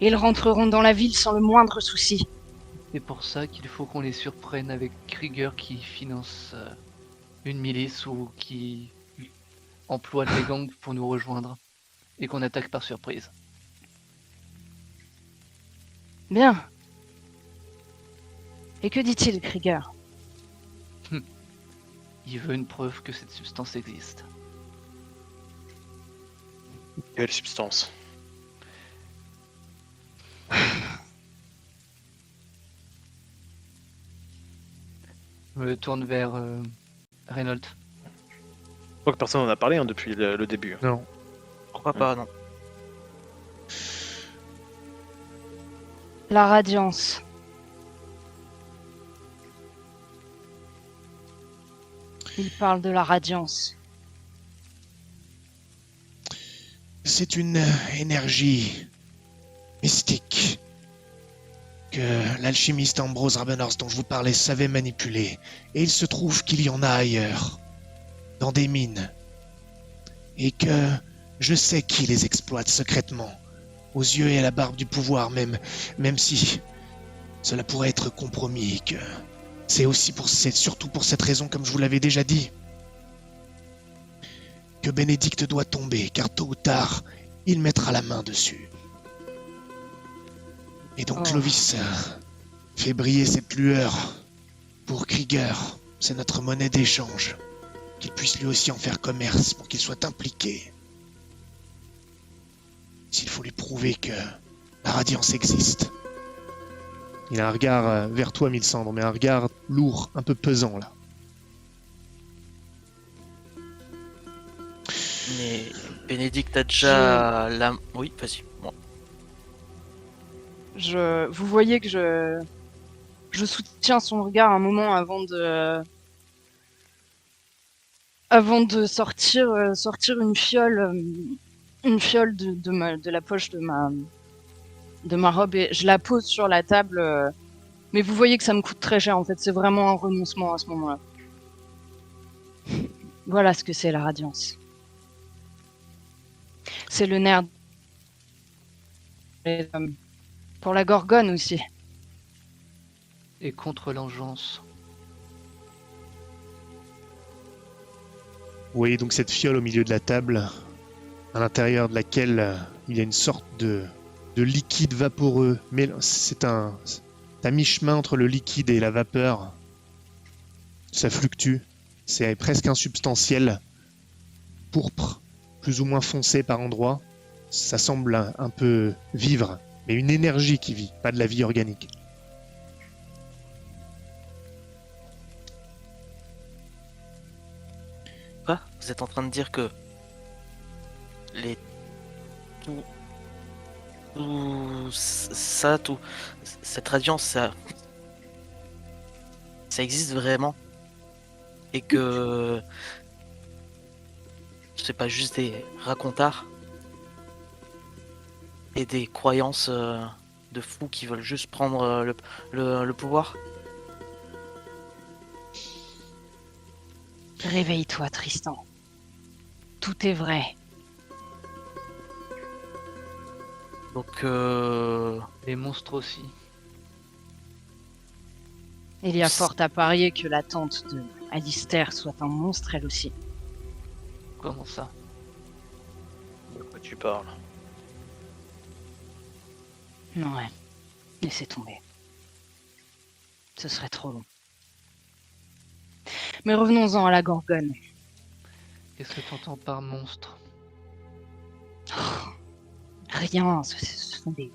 Ils rentreront dans la ville sans le moindre souci. C'est pour ça qu'il faut qu'on les surprenne avec Krieger qui finance une milice ou qui emploie des gangs pour nous rejoindre et qu'on attaque par surprise. Bien. Et que dit-il, Krieger? Il veut une preuve que cette substance existe. Quelle substance? Je me tourne vers Reynolds. Je crois que personne n'en a parlé depuis le début. Non. Pourquoi pas, non? La radiance. Il parle de la radiance. C'est une énergie mystique que l'alchimiste Ambrose Ravenhorst dont je vous parlais savait manipuler. Et il se trouve qu'il y en a ailleurs, dans des mines. Et que je sais qui les exploite secrètement, aux yeux et à la barbe du pouvoir même si cela pourrait être compromis et que c'est surtout pour cette raison, comme je vous l'avais déjà dit, que Bénédicte doit tomber, car tôt ou tard, il mettra la main dessus. Et donc Clovis fait briller cette lueur pour Krieger. C'est notre monnaie d'échange. Qu'il puisse lui aussi en faire commerce pour qu'il soit impliqué. S'il faut lui prouver que la radiance existe. Il a un regard vers toi, Mylsandre, mais un regard lourd, un peu pesant là. Mais Bénédicte a déjà la... Oui, vas-y. Bon. Vous voyez que je soutiens son regard un moment avant de sortir une fiole de la poche de ma robe et je la pose sur la table. Mais vous voyez que ça me coûte très cher en fait. C'est vraiment un renoncement à ce moment-là. Voilà ce que c'est la radiance. C'est le nerf. Pour la Gorgone aussi. Et contre l'engeance. Vous voyez donc cette fiole au milieu de la table. à l'intérieur de laquelle il y a une sorte de liquide vaporeux. Mais c'est à mi-chemin entre le liquide et la vapeur. Ça fluctue. C'est presque insubstantiel. Pourpre, plus ou moins foncé par endroits. Ça semble un peu vivre, mais une énergie qui vit, pas de la vie organique. Quoi? Vous êtes en train de dire que les tout cette radiance, ça existe vraiment et que c'est pas juste des racontards et des croyances de fous qui veulent juste prendre le pouvoir. Réveille-toi, Tristan. Tout est vrai. Donc Les monstres aussi. Il y a fort à parier que la tante de Alistair soit un monstre elle aussi. Comment ça? De quoi tu parles? Non, ouais. Laissez tomber. Ce serait trop long. Mais revenons-en à la Gorgone. Qu'est-ce que tu entends par monstre? Rien, ce sont des...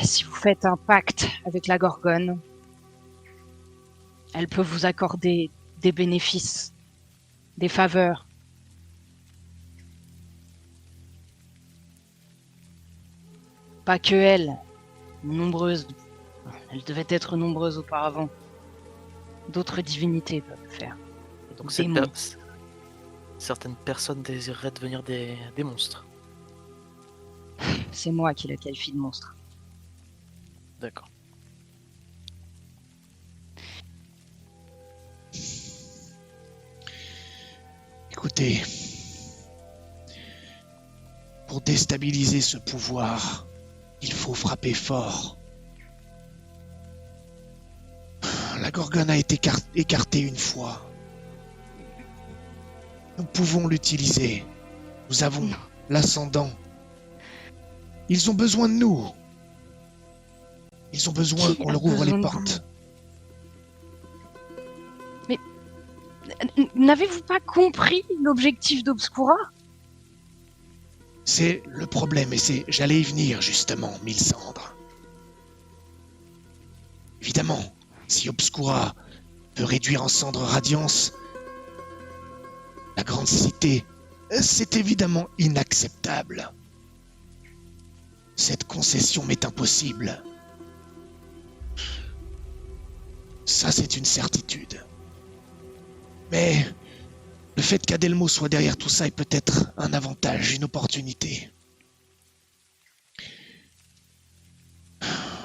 Si vous faites un pacte avec la Gorgone, elle peut vous accorder des bénéfices, des faveurs. Pas que elle, nombreuses. Elle devait être nombreuse auparavant. D'autres divinités peuvent le faire. donc Démons. certaines personnes désireraient devenir des monstres. C'est moi qui la qualifie de monstre. D'accord. Écoutez, pour déstabiliser ce pouvoir, il faut frapper fort. La Gorgone a été écartée une fois. Nous pouvons l'utiliser. Nous avons l'ascendant. Ils ont besoin de nous. Ils ont besoin Qui qu'on a leur ouvre les besoin de portes. N'avez-vous pas compris l'objectif d'Obscura? C'est le problème, et j'allais y venir justement, Mylsandre. Évidemment, si Obscura peut réduire en cendres Radiance, la grande cité, c'est évidemment inacceptable. Cette concession m'est impossible. Ça, c'est une certitude. Mais le fait qu'Adelmo soit derrière tout ça est peut-être un avantage, une opportunité.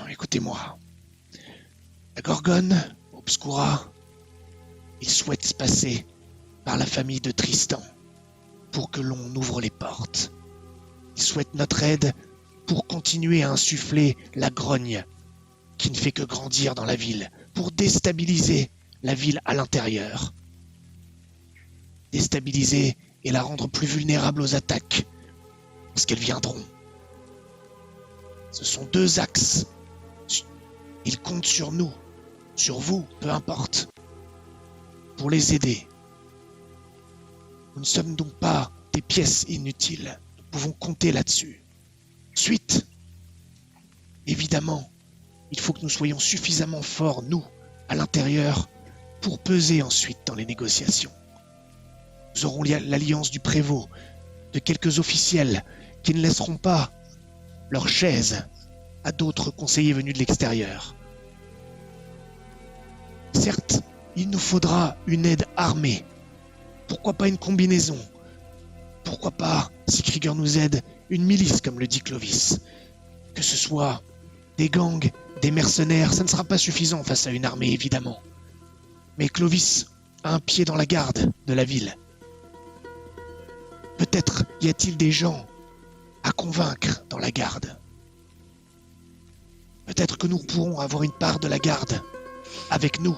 Écoutez-moi. La Gorgone, Obscura, ils souhaitent se passer par la famille de Tristan pour que l'on ouvre les portes. Ils souhaitent notre aide pour continuer à insuffler la grogne qui ne fait que grandir dans la ville, pour déstabiliser la ville à l'intérieur. Déstabiliser et la rendre plus vulnérable aux attaques, parce qu'elles viendront. Ce sont deux axes. Ils comptent sur nous, sur vous, peu importe, pour les aider. Nous ne sommes donc pas des pièces inutiles. Nous pouvons compter là-dessus. Ensuite, évidemment, il faut que nous soyons suffisamment forts, nous, à l'intérieur, pour peser ensuite dans les négociations. Nous aurons l'alliance du prévôt, de quelques officiels qui ne laisseront pas leur chaise à d'autres conseillers venus de l'extérieur. Certes, il nous faudra une aide armée. Pourquoi pas une combinaison? Pourquoi pas, si Krieger nous aide, une milice comme le dit Clovis? Que ce soit des gangs, des mercenaires, ça ne sera pas suffisant face à une armée, évidemment. Mais Clovis a un pied dans la garde de la ville. Peut-être y a-t-il des gens à convaincre dans la garde. Peut-être que nous pourrons avoir une part de la garde avec nous.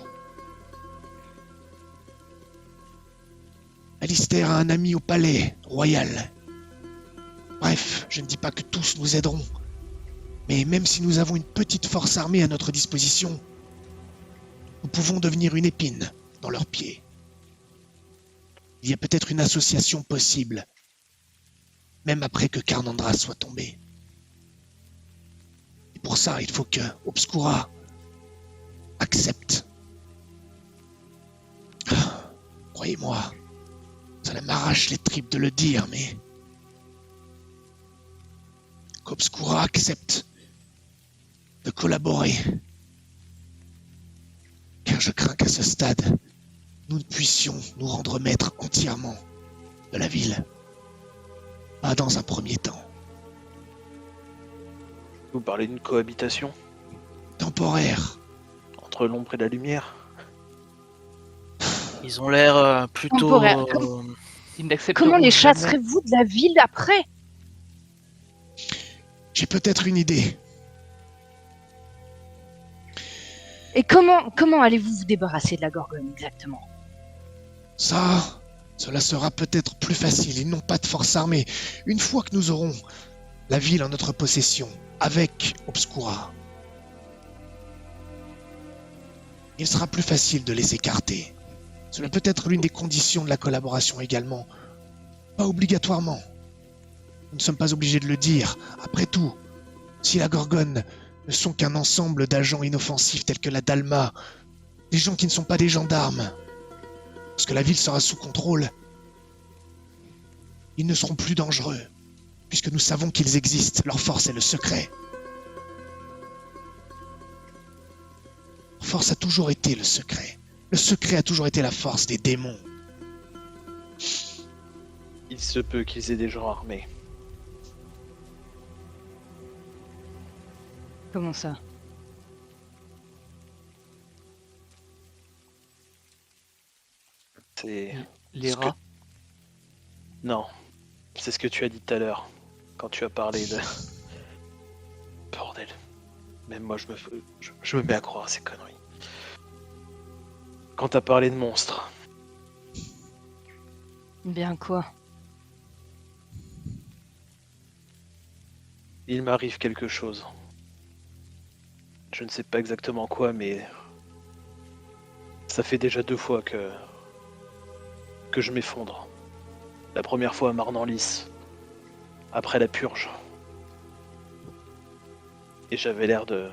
Alistair a un ami au palais royal. Bref, je ne dis pas que tous nous aideront. Mais même si nous avons une petite force armée à notre disposition, nous pouvons devenir une épine dans leurs pieds. Il y a peut-être une association possible, même après que Carnandra soit tombé. Et pour ça, il faut que Obscura accepte. Croyez-moi, ça m'arrache les tripes de le dire, mais qu'Obscura accepte de collaborer. Car je crains qu'à ce stade, nous ne puissions nous rendre maîtres entièrement de la ville. Pas dans un premier temps. Vous parlez d'une cohabitation Temporaire. entre l'ombre et la lumière? Ils ont l'air plutôt... Temporaire. Ils n'accepteront Comment les jamais. chasserez-vous de la ville après? J'ai peut-être une idée. Et comment allez-vous vous débarrasser de la Gorgone exactement? Cela sera peut-être plus facile. Ils n'ont pas de force armée. Une fois que nous aurons la ville en notre possession, avec Obscura, il sera plus facile de les écarter. Cela peut être l'une des conditions de la collaboration également. Pas obligatoirement. Nous ne sommes pas obligés de le dire. Après tout, si la Gorgone ne sont qu'un ensemble d'agents inoffensifs tels que la Dalma, des gens qui ne sont pas des gendarmes, lorsque la ville sera sous contrôle, ils ne seront plus dangereux, puisque nous savons qu'ils existent. Leur force est le secret. Leur force a toujours été le secret. Le secret a toujours été la force des démons. Il se peut qu'ils aient des gens armés. Comment ça? C'est... Les Ce que- rats. Non. C'est ce que tu as dit tout à l'heure, quand tu as parlé de... Bordel. Même moi, je me mets à croire à ces conneries. Quand t'as parlé de monstres, Bien quoi? il m'arrive quelque chose. Je ne sais pas exactement quoi, mais... Ça fait déjà 2 fois que je m'effondre. La première fois à Marnanlis, après la purge. Et j'avais l'air de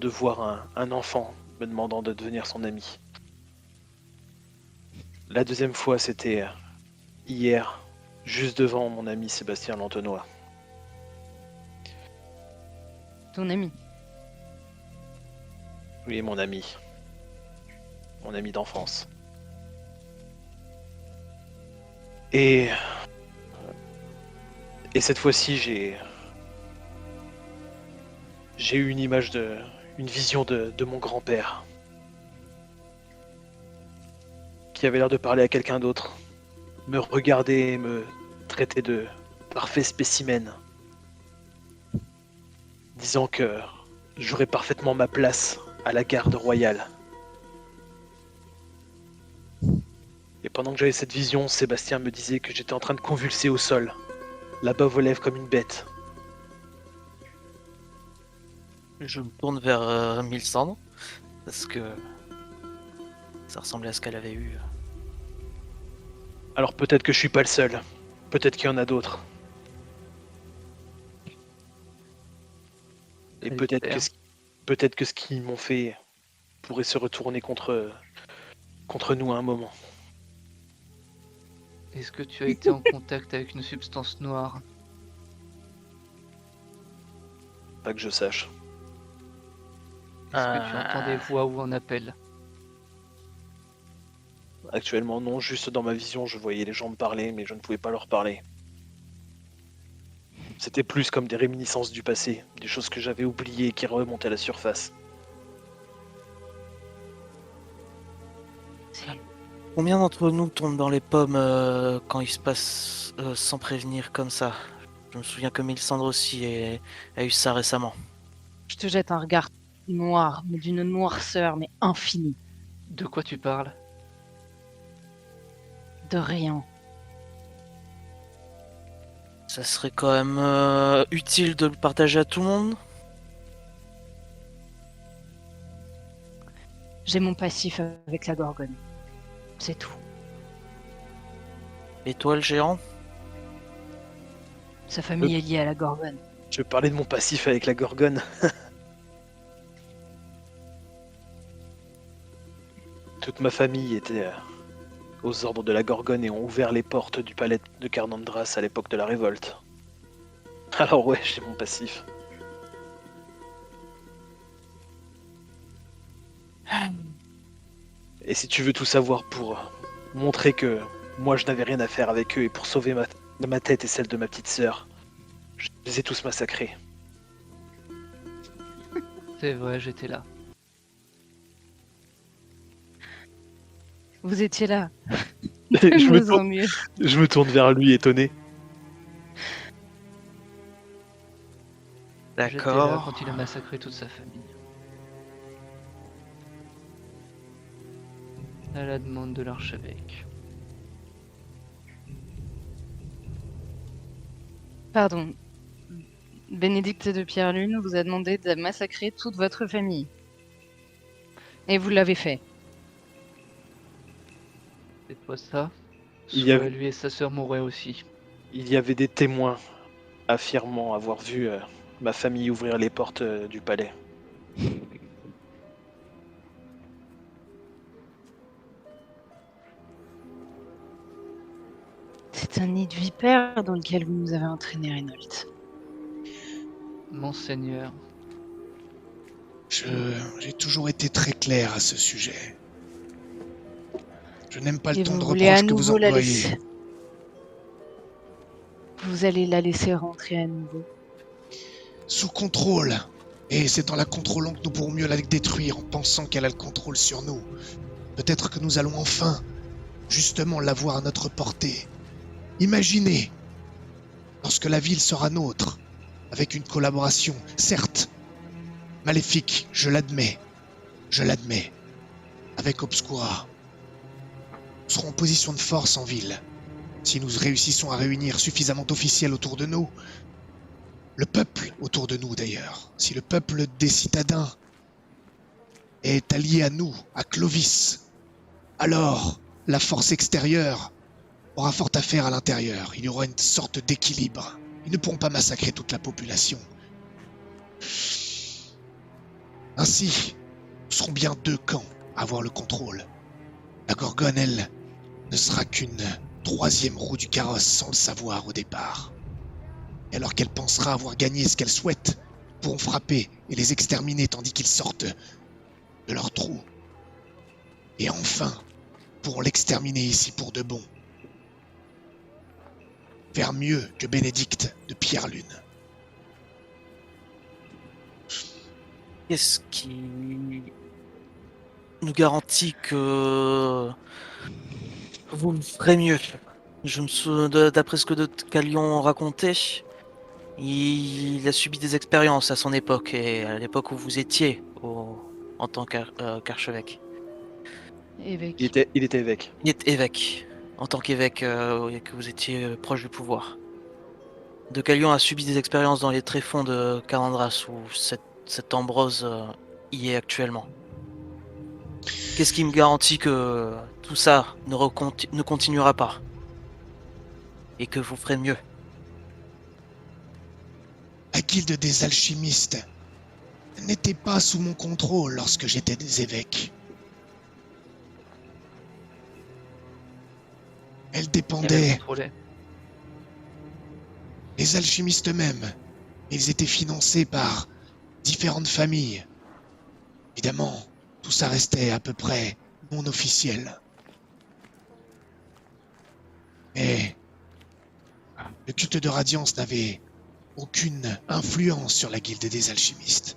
voir un enfant me demandant de devenir son ami. La deuxième fois, c'était hier, juste devant mon ami Sébastien Lantenois. Ton ami? Oui, mon ami. Mon ami d'enfance. Et cette fois-ci, j'ai eu une image une vision de mon grand-père. Qui avait l'air de parler à quelqu'un d'autre. Me regarder, me traiter de parfait spécimen. Disant que j'aurais parfaitement ma place à la garde royale. Et pendant que j'avais cette vision, Sébastien me disait que j'étais en train de convulser au sol, la bave aux lèvres comme une bête. Je me tourne vers Milsandre, parce que ça ressemblait à ce qu'elle avait eu. Alors peut-être que je suis pas le seul, peut-être qu'il y en a d'autres. Et peut-être que ce qu'ils m'ont fait pourrait se retourner contre nous à un moment. Est-ce que tu as été en contact avec une substance noire? Pas que je sache. Est-ce que tu entends des voix ou un appel? Actuellement non, juste dans ma vision je voyais les gens me parler mais je ne pouvais pas leur parler. C'était plus comme des réminiscences du passé, des choses que j'avais oubliées et qui remontaient à la surface. Combien d'entre nous tombent dans les pommes quand il se passe sans prévenir comme ça? Je me souviens que Milsandre aussi a eu ça récemment. Je te jette un regard noir, mais d'une noirceur, mais infinie. De quoi tu parles? De rien. Ça serait quand même utile de le partager à tout le monde. J'ai mon passif avec la Gorgone. C'est tout. Et toi, le géant? Sa famille est liée à la Gorgone. Je vais parler de mon passif avec la Gorgone. Toute ma famille était aux ordres de la Gorgone et ont ouvert les portes du palais de Carnandras à l'époque de la révolte. Alors ouais, j'ai mon passif. Et si tu veux tout savoir pour montrer que moi je n'avais rien à faire avec eux et pour sauver ma tête et celle de ma petite sœur, je les ai tous massacrés. C'est vrai, j'étais là. Vous étiez là. je, me Nous en tourne, mieux. je me tourne vers lui étonné. J'étais là D'accord. quand il a massacré toute sa famille. À la demande de l'archevêque. Pardon. Bénédicte de Pierre-Lune vous a demandé de massacrer toute votre famille. Et vous l'avez fait. C'est pas ça. Il y Soit avait- lui et sa sœur mourraient aussi. Il y avait des témoins affirmant avoir vu ma famille ouvrir les portes du palais. C'est un nid de vipère dans lequel vous nous avez entraîné, Reynolds. Monseigneur, J'ai toujours été très clair à ce sujet. Je n'aime pas le Et ton vous de voulez à reproche que vous nouveau la employez. laisser. Vous allez la laisser rentrer à nouveau. Sous contrôle. Et c'est en la contrôlant que nous pourrons mieux la détruire, en pensant qu'elle a le contrôle sur nous. Peut-être que nous allons enfin, justement, l'avoir à notre portée. Imaginez, lorsque la ville sera nôtre, avec une collaboration, certes, maléfique, je l'admets, avec Obscura. Nous serons en position de force en ville. Si nous réussissons à réunir suffisamment d'officiels autour de nous, le peuple autour de nous d'ailleurs, si le peuple des citadins est allié à nous, à Clovis, alors la force extérieure aura fort à faire à l'intérieur. Il y aura une sorte d'équilibre. Ils ne pourront pas massacrer toute la population. Ainsi, nous serons bien deux camps à avoir le contrôle. La Gorgone, elle, ne sera qu'une troisième roue du carrosse sans le savoir au départ. Et alors qu'elle pensera avoir gagné ce qu'elle souhaite, ils pourront frapper et les exterminer tandis qu'ils sortent de leur trou. Et enfin, pourront l'exterminer ici pour de bon. Faire mieux que Bénédicte de Pierre-Lune. Qu'est-ce qui nous garantit que vous le ferez mieux? D'après ce que d'autres Calion racontait, il a subi des expériences à son époque et à l'époque où vous étiez en tant qu'archevêque. Évêque. Il était évêque. Il est évêque. En tant qu'évêque, et que vous étiez proche du pouvoir. De Calion a subi des expériences dans les tréfonds de Carandras où cette Ambrose y est actuellement. Qu'est-ce qui me garantit que tout ça ne continuera pas? Et que vous ferez mieux? La guilde des alchimistes n'était pas sous mon contrôle lorsque j'étais des évêques. Elle il avait dépendait contrôlé. des alchimistes eux-mêmes. Ils étaient financés par différentes familles. Évidemment, tout ça restait à peu près non officiel. Mais le culte de Radiance n'avait aucune influence sur la guilde des alchimistes.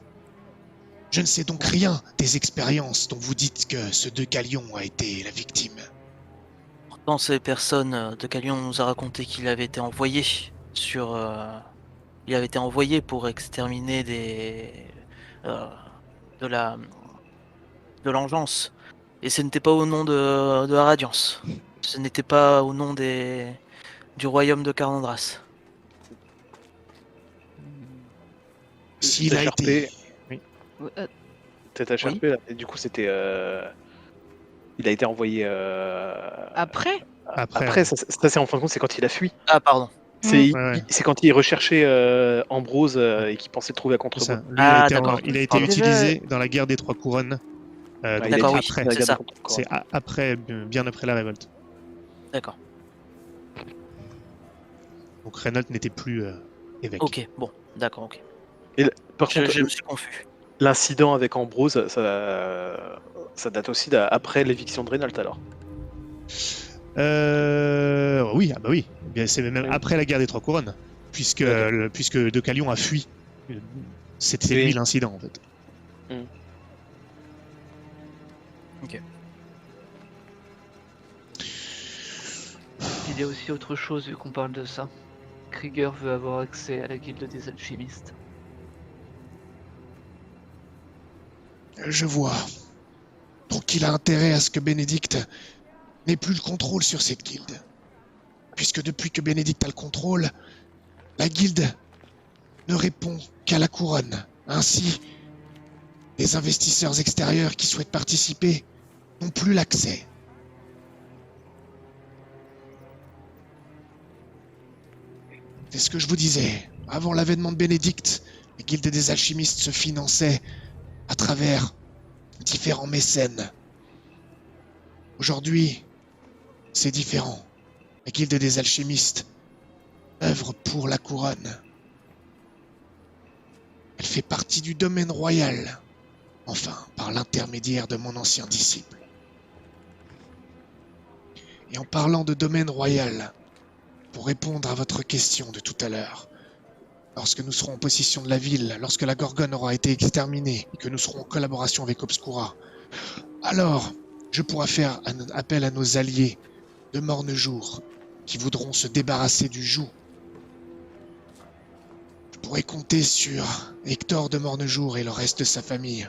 Je ne sais donc rien des expériences dont vous dites que ce de Calion a été la victime. Pourtant, ces personnes de Calion nous a raconté qu'il avait été envoyé il avait été envoyé pour exterminer de l'engeance. Et ce n'était pas au nom de la Radiance. Ce n'était pas au nom du royaume de Carnandras. S'il a été... Tête HRP, là. Et du coup, c'était. Il a été envoyé. Après Après, ça c'est en fin de compte, c'est quand il a fui. Ah, pardon. C'est Ouais. c'est quand il recherchait Ambrose et qu'il pensait le trouver à c'est Contrebas. ça. Lui, Ah, d'accord. il a été Pardon. utilisé dans la guerre des Trois Couronnes. Ouais, donc il a D'accord, été oui, après. dans la c'est guerre ça. des Contrebas. C'est après, bien après la révolte. D'accord. Donc Reynolds n'était plus évêque. Ok, bon, d'accord, ok. Par contre, Je me suis confus. l'incident avec Ambrose, ça date aussi après l'éviction de Reynolds alors. Oui, ah bah oui. Eh bien, c'est même Oui. après la guerre des Trois Couronnes, puisque D'accord. puisque De Calion a fui. C'était Oui. lui l'incident en fait. Il y a aussi autre chose vu qu'on parle de ça. Krieger veut avoir accès à la guilde des alchimistes. Je vois. Donc il a intérêt à ce que Bénédicte n'ait plus le contrôle sur cette guilde. Puisque depuis que Bénédicte a le contrôle, la guilde ne répond qu'à la couronne. Ainsi, les investisseurs extérieurs qui souhaitent participer n'ont plus l'accès. C'est ce que je vous disais. Avant l'avènement de Bénédicte, la guilde des alchimistes se finançait à travers différents mécènes. Aujourd'hui, c'est différent. La guilde des alchimistes œuvre pour la couronne. Elle fait partie du domaine royal, enfin, par l'intermédiaire de mon ancien disciple. Et en parlant de domaine royal, pour répondre à votre question de tout à l'heure, lorsque nous serons en possession de la ville, lorsque la Gorgone aura été exterminée et que nous serons en collaboration avec Obscura, alors je pourrai faire appel à nos alliés de Mornejour qui voudront se débarrasser du joug. Je pourrai compter sur Hector de Mornejour et le reste de sa famille.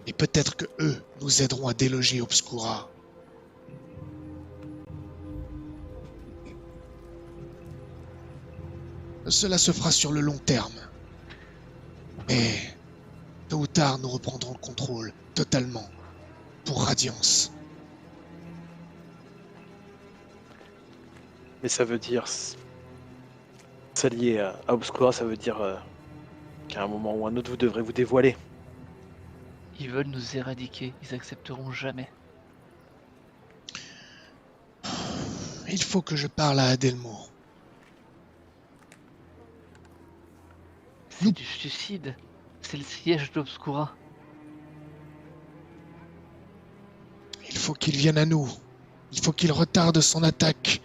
Et peut-être que eux nous aideront à déloger Obscura. Cela se fera sur le long terme. Mais tôt ou tard, nous reprendrons le contrôle totalement pour Radiance. Mais ça veut dire. S'allier à Obscura, ça veut dire qu'à un moment ou un autre, vous devrez vous dévoiler. Ils veulent nous éradiquer, ils accepteront jamais. Il faut que je parle à Adelmo. C'est du suicide. C'est le siège d'Obscura. Il faut qu'il vienne à nous. Il faut qu'il retarde son attaque.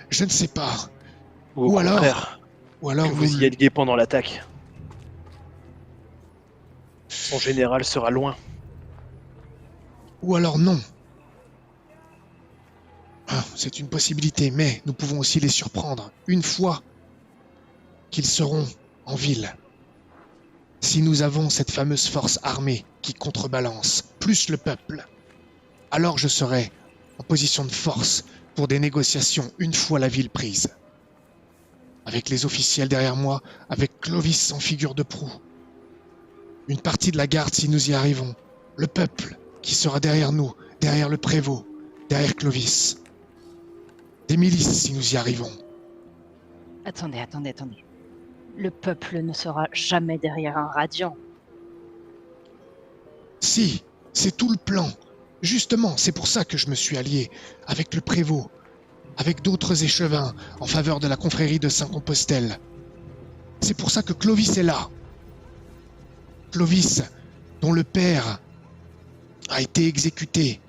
Je ne sais pas. Ou au alors, contraire, que vous y alliez pendant l'attaque. Son général sera loin. Ou alors non. Ah, c'est une possibilité, mais nous pouvons aussi les surprendre une fois qu'ils seront en ville. Si nous avons cette fameuse force armée qui contrebalance, plus le peuple, alors je serai en position de force pour des négociations une fois la ville prise. Avec les officiels derrière moi, avec Clovis en figure de proue. Une partie de la garde si nous y arrivons. Le peuple qui sera derrière nous, derrière le prévôt, derrière Clovis. Des milices si nous y arrivons. Attendez. Le peuple ne sera jamais derrière un radiant. Si, c'est tout le plan. Justement, c'est pour ça que je me suis allié avec le prévôt, avec d'autres échevins en faveur de la confrérie de Saint-Compostelle. C'est pour ça que Clovis est là. Clovis, dont le père a été exécuté.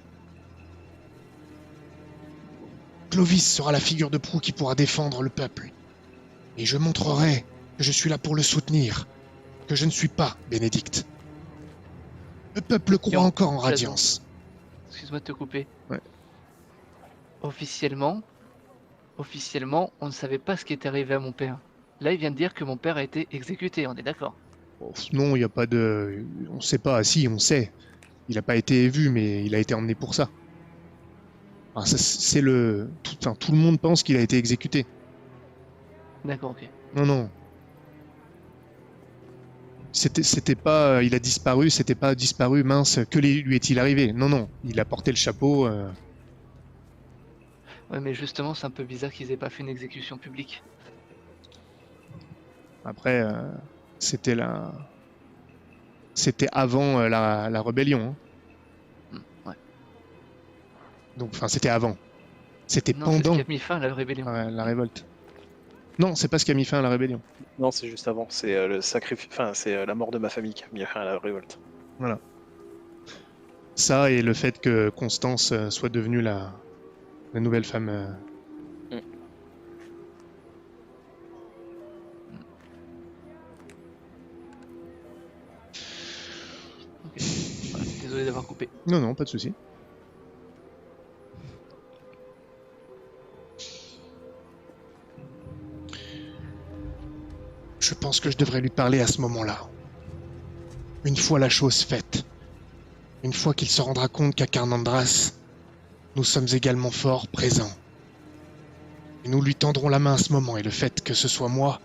Clovis sera la figure de proue qui pourra défendre le peuple. Et je montrerai que je suis là pour le soutenir, que je ne suis pas Bénédicte. Le peuple croit encore en Radiance. Excuse-moi de te couper. Ouais. Officiellement, on ne savait pas ce qui était arrivé à mon père. Là, il vient de dire que mon père a été exécuté, on est d'accord. Oh, non, il n'y a pas de... On sait pas. Si, on sait. Il n'a pas été vu, mais il a été emmené pour ça. Alors, c'est le... tout le monde pense qu'il a été exécuté. D'accord, ok. Non. C'était pas... il a disparu, c'était pas disparu, mince, que lui est-il arrivé? Non. Il a porté le chapeau. Ouais, mais justement, c'est un peu bizarre qu'ils aient pas fait une exécution publique. Après, c'était avant la rébellion. Hein. Ouais. Donc, enfin, c'était avant. C'était Non, c'est ce pendant qui a mis fin à la rébellion. la révolte. Non, c'est pas ce qui a mis fin à la rébellion. Non, c'est juste avant. C'est le sacrifice. Enfin, c'est la mort de ma famille qui a mis fin à la révolte. Voilà. Ça et le fait que Constance soit devenue la nouvelle femme. Ok. Voilà, désolé d'avoir coupé. Non, pas de souci. Je pense que je devrais lui parler à ce moment-là. Une fois la chose faite. Une fois qu'il se rendra compte qu'à Carnandras, nous sommes également forts, présents. Et nous lui tendrons la main à ce moment, et le fait que ce soit moi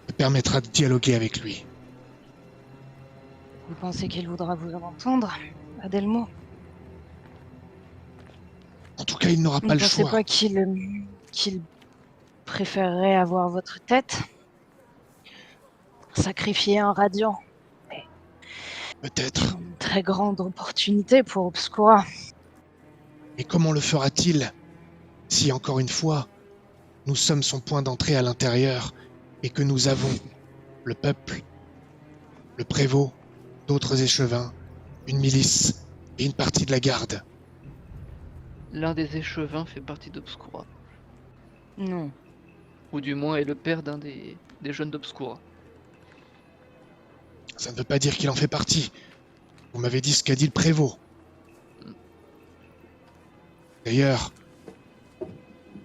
me permettra de dialoguer avec lui. Vous pensez qu'il voudra vous entendre, Adelmo? En tout cas, il n'aura Vous pas ne le pensez choix. pas qu'il préférerait avoir votre tête? Sacrifier un radiant? Peut-être. Une très grande opportunité pour Obscura. Mais comment le fera-t-il si, encore une fois, nous sommes son point d'entrée à l'intérieur et que nous avons le peuple, le prévôt, d'autres échevins, une milice et une partie de la garde? L'un des échevins fait partie d'Obscura. Non. Ou du moins est le père d'un des jeunes d'Obscura. Ça ne veut pas dire qu'il en fait partie. Vous m'avez dit ce qu'a dit le prévôt. D'ailleurs,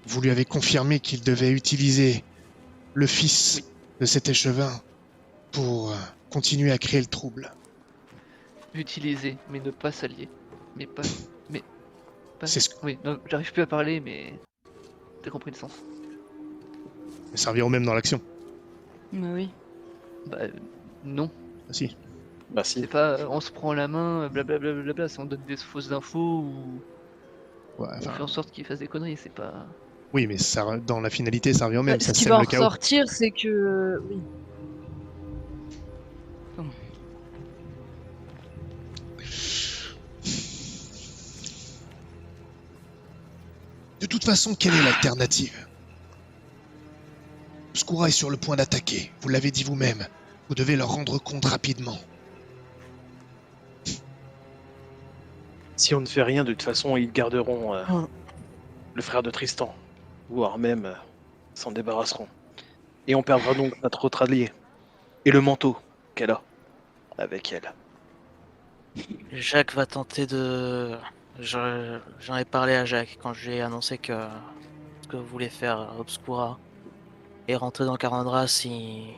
vous lui avez confirmé qu'il devait utiliser le fils de cet échevin pour continuer à créer le trouble. Utiliser, mais ne pas s'allier. Mais pas... C'est ce Oui, non, j'arrive plus à parler, mais... T'as compris le sens. Mais servir au même dans l'action. Mais oui. Bah, non. Ah si. Bah si. C'est pas on se prend la main, blablabla, si on donne des fausses infos ou Ouais, on enfin, fait en sorte qu'il fasse des conneries, c'est pas... oui, mais ça, dans la finalité, ça revient au même. Ce Ça qui sème va en le chaos. ressortir, c'est que... Oui. De toute façon, quelle est l'alternative? Obscura est sur le point d'attaquer, vous l'avez dit vous-même. Vous devez leur rendre compte rapidement. Si on ne fait rien, de toute façon, ils garderont le frère de Tristan, voire même s'en débarrasseront. Et on perdra donc notre autre allié. Et le manteau qu'elle a avec elle. Jacques va tenter de... J'en ai parlé à Jacques quand je lui ai annoncé que ce que voulait faire Obscura et rentrer dans Carandras, il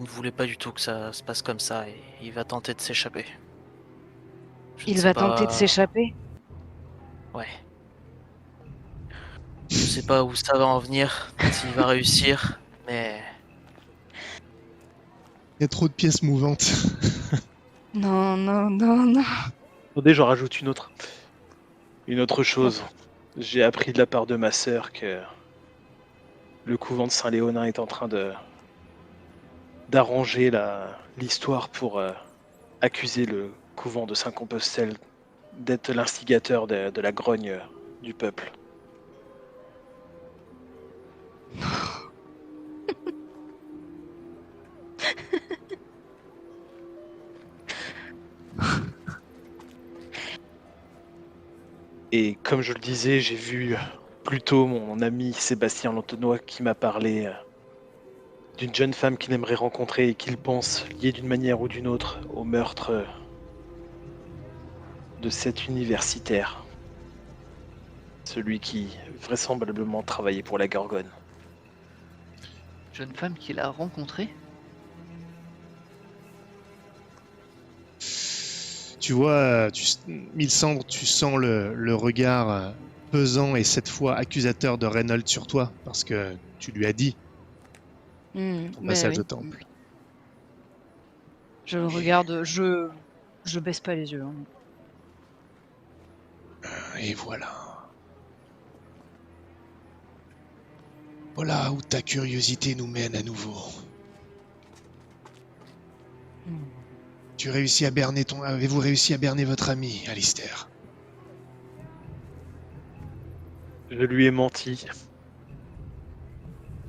ne voulait pas du tout que ça se passe comme ça et il va tenter de s'échapper. Je ne Il sais va pas- tenter de s'échapper? Ouais. Je sais pas où ça va en venir, s'il va réussir, mais Il y a trop de pièces mouvantes. Non. Attendez, j'en rajoute une autre. Une autre chose. J'ai appris de la part de ma sœur que le couvent de Saint-Léonin est en train d'arranger l'histoire pour accuser le couvent de Saint-Compostelle d'être l'instigateur de la grogne du peuple. Et comme je le disais, j'ai vu plus tôt mon ami Sébastien Lantenois qui m'a parlé d'une jeune femme qu'il aimerait rencontrer et qu'il pense liée d'une manière ou d'une autre au meurtre de cet universitaire. Celui qui vraisemblablement travaillait pour la Gorgone. Jeune femme qu'il a rencontrée? Tu vois, Milsandre, tu sens le regard pesant et cette fois accusateur de Reynolds sur toi, parce que tu lui as dit ton passage au temple. Je le regarde, je baisse pas les yeux. Hein. Et voilà. Voilà où ta curiosité nous mène à nouveau. Avez-vous réussi à berner votre ami, Alistair? Je lui ai menti.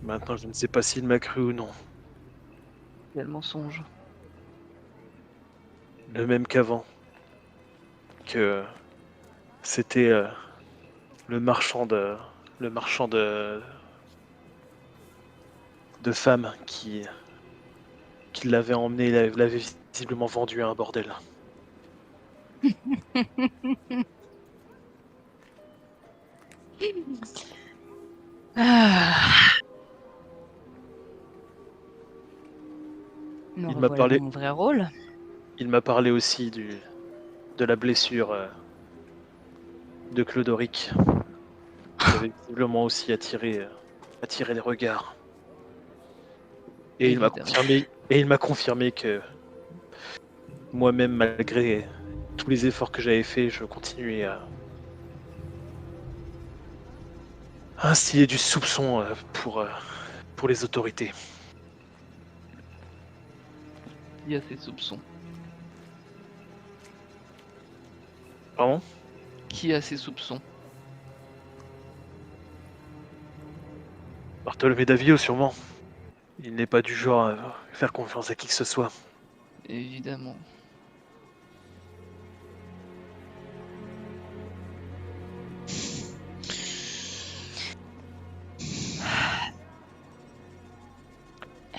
Maintenant, je ne sais pas s'il m'a cru ou non. Quel mensonge. Le même qu'avant. Que c'était le marchand de femmes qui l'avait emmené, l'avait visiblement vendu à un bordel. Ah. Me Il m'a revoilà parlé- mon vrai rôle. Il m'a parlé aussi de la blessure de Clodoric, qui avait visiblement aussi attiré les regards. Et il m'a confirmé que moi-même, malgré tous les efforts que j'avais faits, je continuais à instiller du soupçon pour les autorités. Il y a ses soupçons. Pardon ? Qui a ses soupçons? Bartholomé Davio, sûrement. Il n'est pas du genre à faire confiance à qui que ce soit. Évidemment.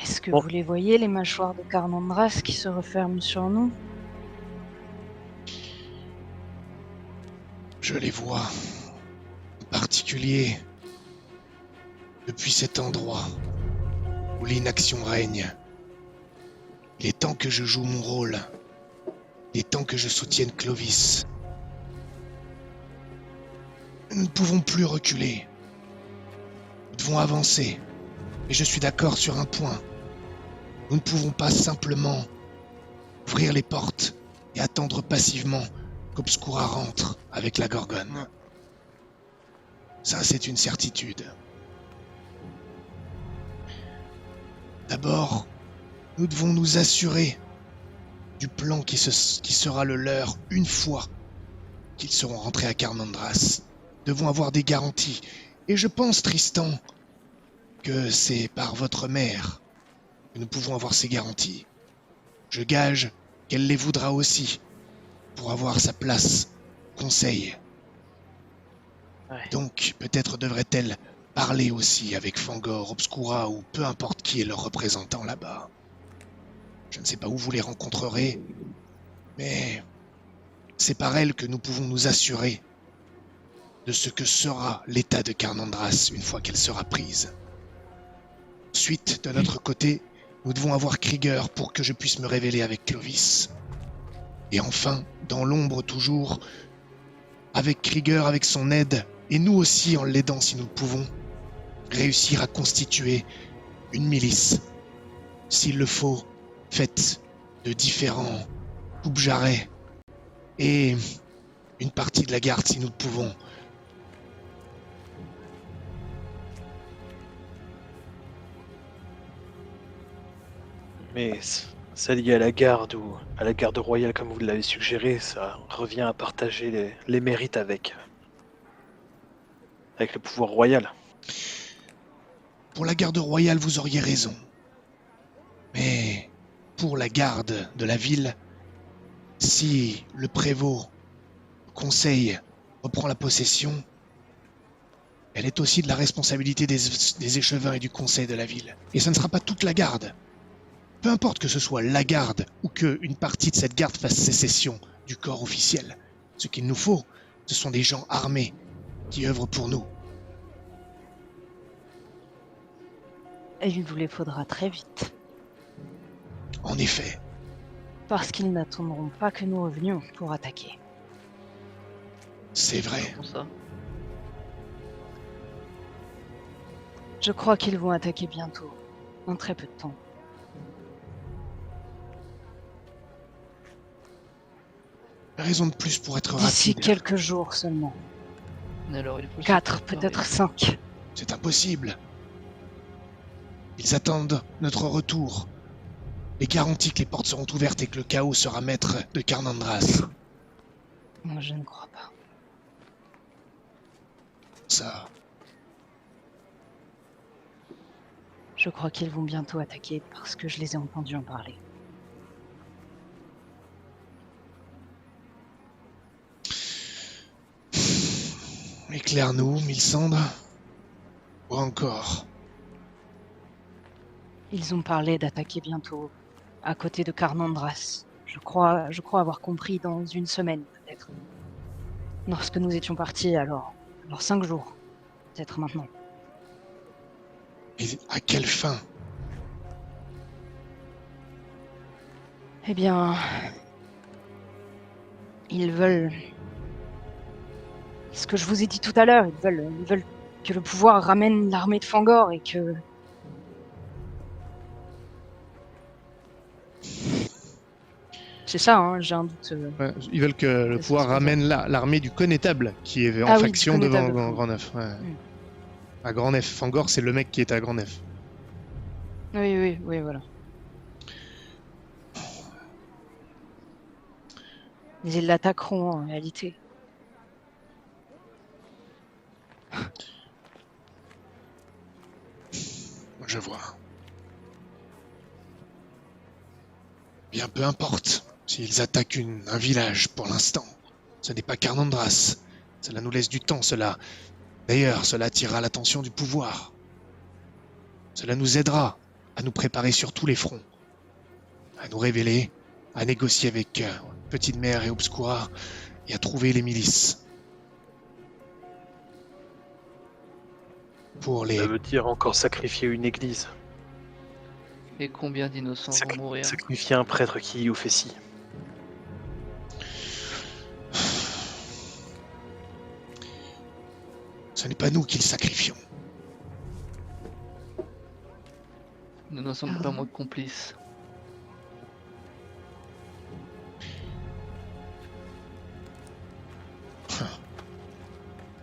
Est-ce que Bon. vous les voyez, les mâchoires de Carnandras qui se referment sur nous? Je les vois. En particulier, depuis cet endroit où l'inaction règne. Il est temps que je joue mon rôle. Il est temps que je soutienne Clovis. Nous ne pouvons plus reculer. Nous devons avancer. Et je suis d'accord sur un point. Nous ne pouvons pas simplement ouvrir les portes et attendre passivement qu'Obscura rentre avec la Gorgone. Ça, c'est une certitude. D'abord, nous devons nous assurer du plan qui sera le leur une fois qu'ils seront rentrés à Carnandras. Nous devons avoir des garanties. Et je pense, Tristan, que c'est par votre mère que nous pouvons avoir ces garanties. Je gage qu'elle les voudra aussi pour avoir sa place au conseil. Ouais. Donc, peut-être devrait-elle parler aussi avec Fangor, Obscura ou peu importe qui est leur représentant là-bas. Je ne sais pas où vous les rencontrerez, mais c'est par elle que nous pouvons nous assurer de ce que sera l'état de Carnandras une fois qu'elle sera prise. Ensuite, de notre côté, nous devons avoir Krieger pour que je puisse me révéler avec Clovis. Et enfin, dans l'ombre toujours, avec Krieger, avec son aide, et nous aussi en l'aidant si nous le pouvons, réussir à constituer une milice, s'il le faut, faite de différents coupe-jarrets et une partie de la garde si nous le pouvons. Mais ça lié à la garde ou à la garde royale comme vous l'avez suggéré, ça revient à partager les mérites avec le pouvoir royal. Pour la garde royale, vous auriez raison. Mais pour la garde de la ville, si le prévôt, le conseil, reprend la possession, elle est aussi de la responsabilité des échevins et du conseil de la ville. Et ce ne sera pas toute la garde. Peu importe que ce soit la garde ou qu'une partie de cette garde fasse sécession du corps officiel. Ce qu'il nous faut, ce sont des gens armés qui œuvrent pour nous. Et il vous les faudra très vite. En effet. Parce qu'ils n'attendront pas que nous revenions pour attaquer. C'est vrai. Pour ça. Je crois qu'ils vont attaquer bientôt, en très peu de temps. Raison de plus pour être D'ici rapide. quelques jours seulement. Alors, il faut se 4, préparer. peut-être 5. C'est impossible. Ils attendent notre retour. Les garanties que les portes seront ouvertes et que le chaos sera maître de Carnandras. Moi, je ne crois pas. Ça, Je crois qu'ils vont bientôt attaquer parce que je les ai entendus en parler. éclaire-nous, Mylsandre. Ou encore. Ils ont parlé d'attaquer bientôt, à côté de Carnandras. Je crois avoir compris dans une semaine, peut-être. Lorsque nous étions partis, alors 5 jours. Peut-être maintenant. Et à quelle fin? Eh bien... Ils veulent... Ce que je vous ai dit tout à l'heure, ils veulent que le pouvoir ramène l'armée de Fangor et que... C'est ça, hein, j'ai un doute. Ouais, ils veulent que le C'est pouvoir ce qu'on ramène l'armée du connétable qui est en Ah oui, faction du devant connétable. Grandneuf. Ouais. À Grandneuf. Fangor, c'est le mec qui est à Grandneuf. Oui, voilà. Mais ils l'attaqueront en réalité. Je vois. Bien, peu importe. S'ils attaquent un village pour l'instant, ce n'est pas Carnandras. Cela nous laisse du temps, cela. D'ailleurs, cela attirera l'attention du pouvoir. Cela nous aidera à nous préparer sur tous les fronts. À nous révéler, à négocier avec Petite Mère et Obscura, et à trouver les milices. Pour les... Ça veut dire encore sacrifier une église. Et combien d'innocents vont mourir? Sacrifier un prêtre qui y officie. Ce n'est pas nous qui le sacrifions. Nous n'en sommes pas moins complices.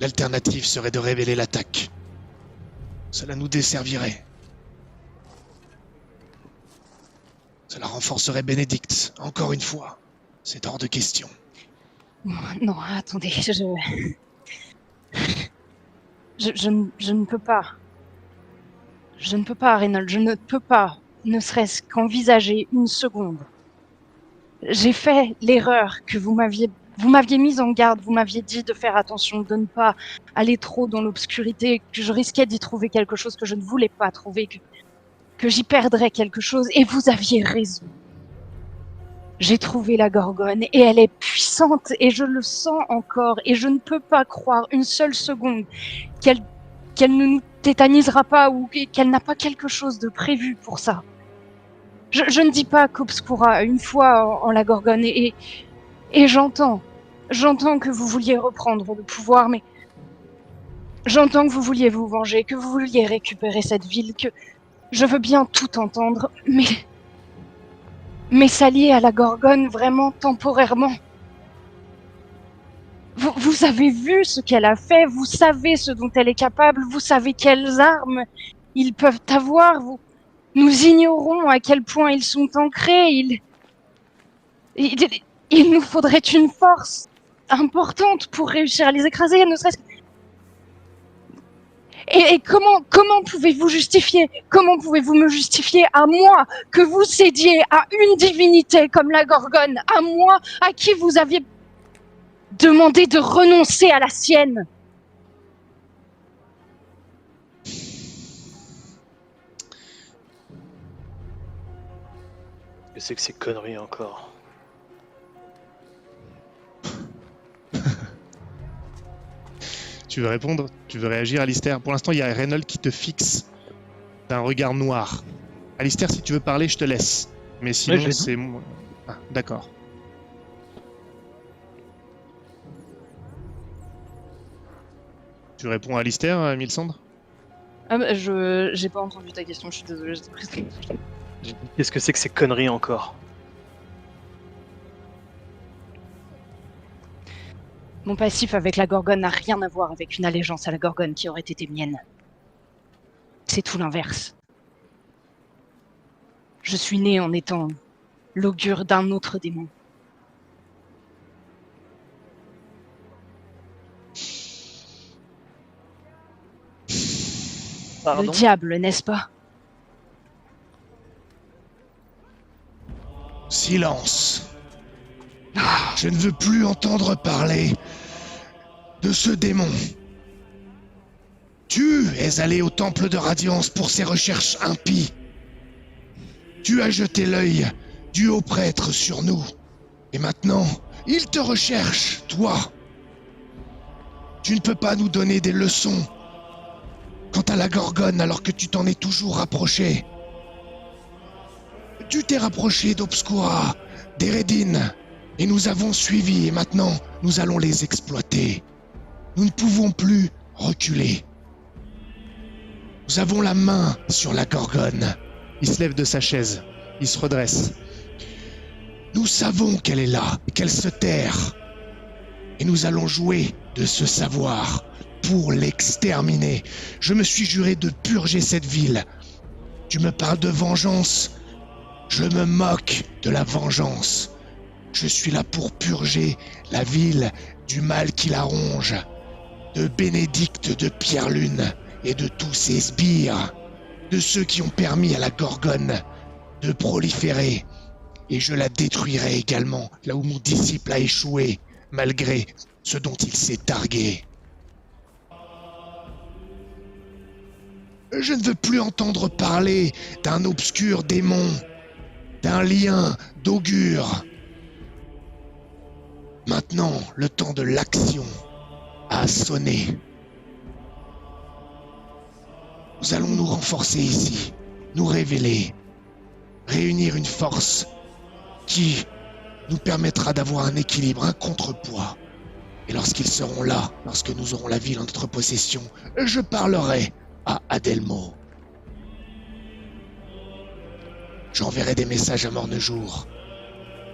L'alternative serait de révéler l'attaque. Cela nous desservirait. Cela renforcerait Bénédicte, encore une fois. C'est hors de question. Non, attendez, je ne peux pas. Je ne peux pas, Reynolds, je ne peux pas, ne serait-ce qu'envisager une seconde. J'ai fait l'erreur que vous m'aviez mise en garde, vous m'aviez dit de faire attention, de ne pas aller trop dans l'obscurité, que je risquais d'y trouver quelque chose que je ne voulais pas trouver, que j'y perdrais quelque chose, et vous aviez raison. J'ai trouvé la Gorgone, et elle est puissante, et je le sens encore, et je ne peux pas croire une seule seconde qu'elle ne nous tétanisera pas, ou qu'elle n'a pas quelque chose de prévu pour ça. Je ne dis pas qu'Obscura, une fois en la Gorgone, et j'entends que vous vouliez reprendre le pouvoir, mais j'entends que vous vouliez vous venger, que vous vouliez récupérer cette ville, que je veux bien tout entendre, mais s'allier à la Gorgone vraiment temporairement. Vous avez vu ce qu'elle a fait, vous savez ce dont elle est capable, vous savez quelles armes ils peuvent avoir, nous ignorons à quel point ils sont ancrés, il nous faudrait une force importante pour réussir à les écraser, ne serait-ce que... Et comment pouvez-vous me justifier à moi que vous cédiez à une divinité comme la Gorgone, à moi à qui vous aviez demandé de renoncer à la sienne? Que c'est que ces conneries encore? Tu veux répondre? Tu veux réagir, Alistair? Pour l'instant, il y a Reynolds qui te fixe d'un regard noir. Alistair, si tu veux parler, je te laisse. Mais sinon, je vais- c'est moi. Ah, d'accord. Tu réponds à Alistair, Milsandre? Ah bah, j'ai pas entendu ta question, je suis désolée, j'étais prise. Qu'est-ce que c'est que ces conneries encore? Mon passif avec la Gorgone n'a rien à voir avec une allégeance à la Gorgone qui aurait été mienne. C'est tout l'inverse. Je suis né en étant l'augure d'un autre démon. Le diable, n'est-ce pas? Silence. Je ne veux plus entendre parler de ce démon. Tu es allé au temple de Radiance pour ses recherches impies. Tu as jeté l'œil du haut prêtre sur nous. Et maintenant, il te recherche, toi. Tu ne peux pas nous donner des leçons quant à la Gorgone alors que tu t'en es toujours rapproché. Tu t'es rapproché d'Obscura, d'Eredin, et nous avons suivi et maintenant nous allons les exploiter. Nous ne pouvons plus reculer. Nous avons la main sur la Gorgone. Il se lève de sa chaise. Il se redresse. Nous savons qu'elle est là, qu'elle se terre. Et nous allons jouer de ce savoir pour l'exterminer. Je me suis juré de purger cette ville. Tu me parles de vengeance? Je me moque de la vengeance. Je suis là pour purger la ville du mal qui la ronge, de Bénédicte de Pierre-Lune et de tous ses sbires, de ceux qui ont permis à la Gorgone de proliférer. Et je la détruirai également là où mon disciple a échoué, malgré ce dont il s'est targué. Je ne veux plus entendre parler d'un obscur démon, d'un lien d'augure. Maintenant, le temps de l'action a sonné. Nous allons nous renforcer ici, nous révéler, réunir une force qui nous permettra d'avoir un équilibre, un contrepoids. Et lorsqu'ils seront là, lorsque nous aurons la ville en notre possession, je parlerai à Adelmo. J'enverrai des messages à Mornejour,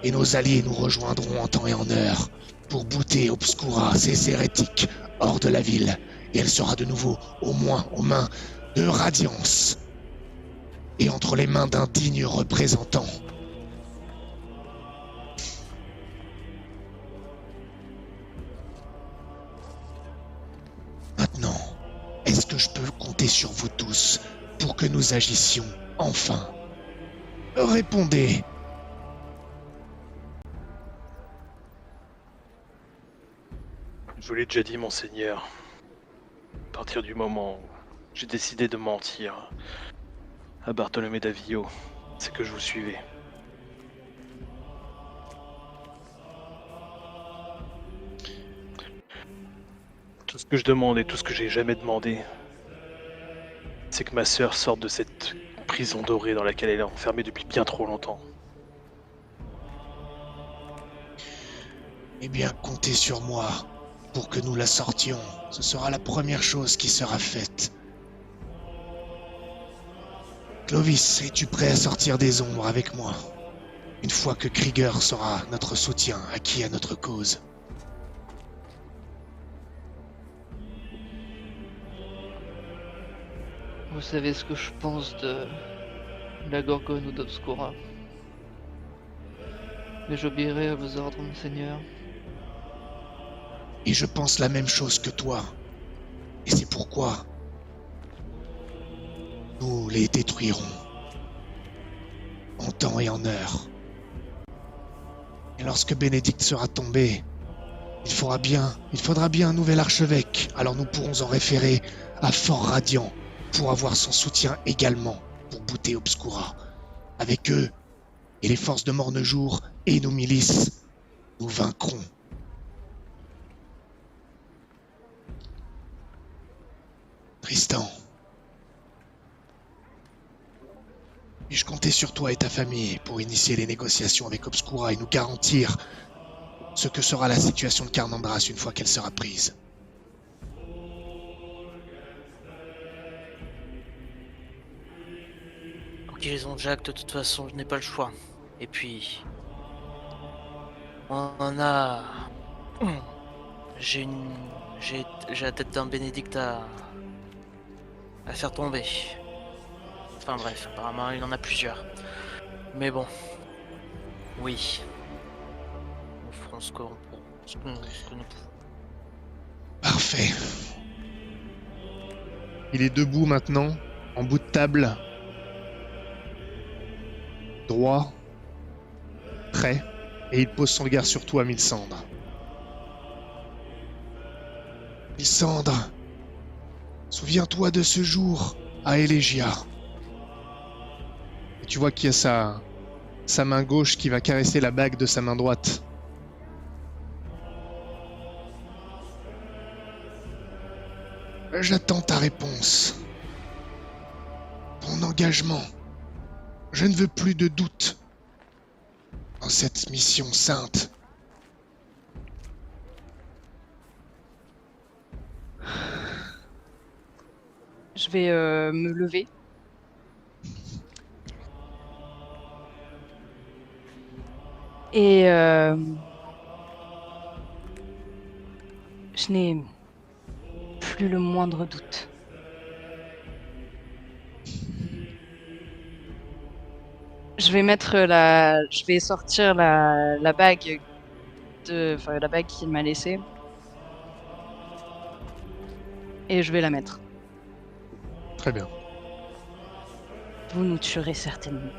et nos alliés nous rejoindront en temps et en heure pour bouter Obscura, ces hérétiques, hors de la ville, et elle sera de nouveau, au moins, aux mains de Radiance, et entre les mains d'un digne représentant. Maintenant, est-ce que je peux compter sur vous tous pour que nous agissions enfin? Répondez. Je vous l'ai déjà dit, monseigneur. À partir du moment où j'ai décidé de mentir à Bartholomé d'Avio, c'est que je vous suivais. Tout ce que je demande et tout ce que j'ai jamais demandé, c'est que ma sœur sorte de cette prison dorée dans laquelle elle est enfermée depuis bien trop longtemps. Eh bien, comptez sur moi pour que nous la sortions. Ce sera la première chose qui sera faite. Clovis, es-tu prêt à sortir des ombres avec moi? Une fois que Krieger sera notre soutien, acquis à notre cause. Vous savez ce que je pense de la Gorgone ou d'Obscura. Mais j'obéirai à vos ordres, monseigneur. Et je pense la même chose que toi. Et c'est pourquoi nous les détruirons. En temps et en heure. Et lorsque Bénédicte sera tombé, il faudra bien un nouvel archevêque. Alors nous pourrons en référer à Fort Radiant pour avoir son soutien également pour bouter Obscura. Avec eux et les forces de Mornejour et nos milices, nous vaincrons. Tristan. Puis-je compter sur toi et ta famille pour initier les négociations avec Obscura et nous garantir ce que sera la situation de Carnandras une fois qu'elle sera prise? Pour qu'ils ont Jack, de toute façon, je n'ai pas le choix. Et puis... on a... J'ai la tête d'un Bénédicte à faire tomber. Enfin bref, apparemment il en a plusieurs. Mais bon, oui. Nous ferons ce que nous pouvons. Parfait. Il est debout maintenant, en bout de table. Droit. Prêt. Et il pose son regard sur toi, Mylsandre. Lysandre, souviens-toi de ce jour à Elegia. Et tu vois qu'il y a sa main gauche qui va caresser la bague de sa main droite. J'attends ta réponse. Ton engagement. Je ne veux plus de doute dans cette mission sainte. Je vais me lever. Et je n'ai plus le moindre doute. Je vais sortir la bague la bague qu'il m'a laissée. Et je vais la mettre. Très bien. Vous nous tuerez certainement.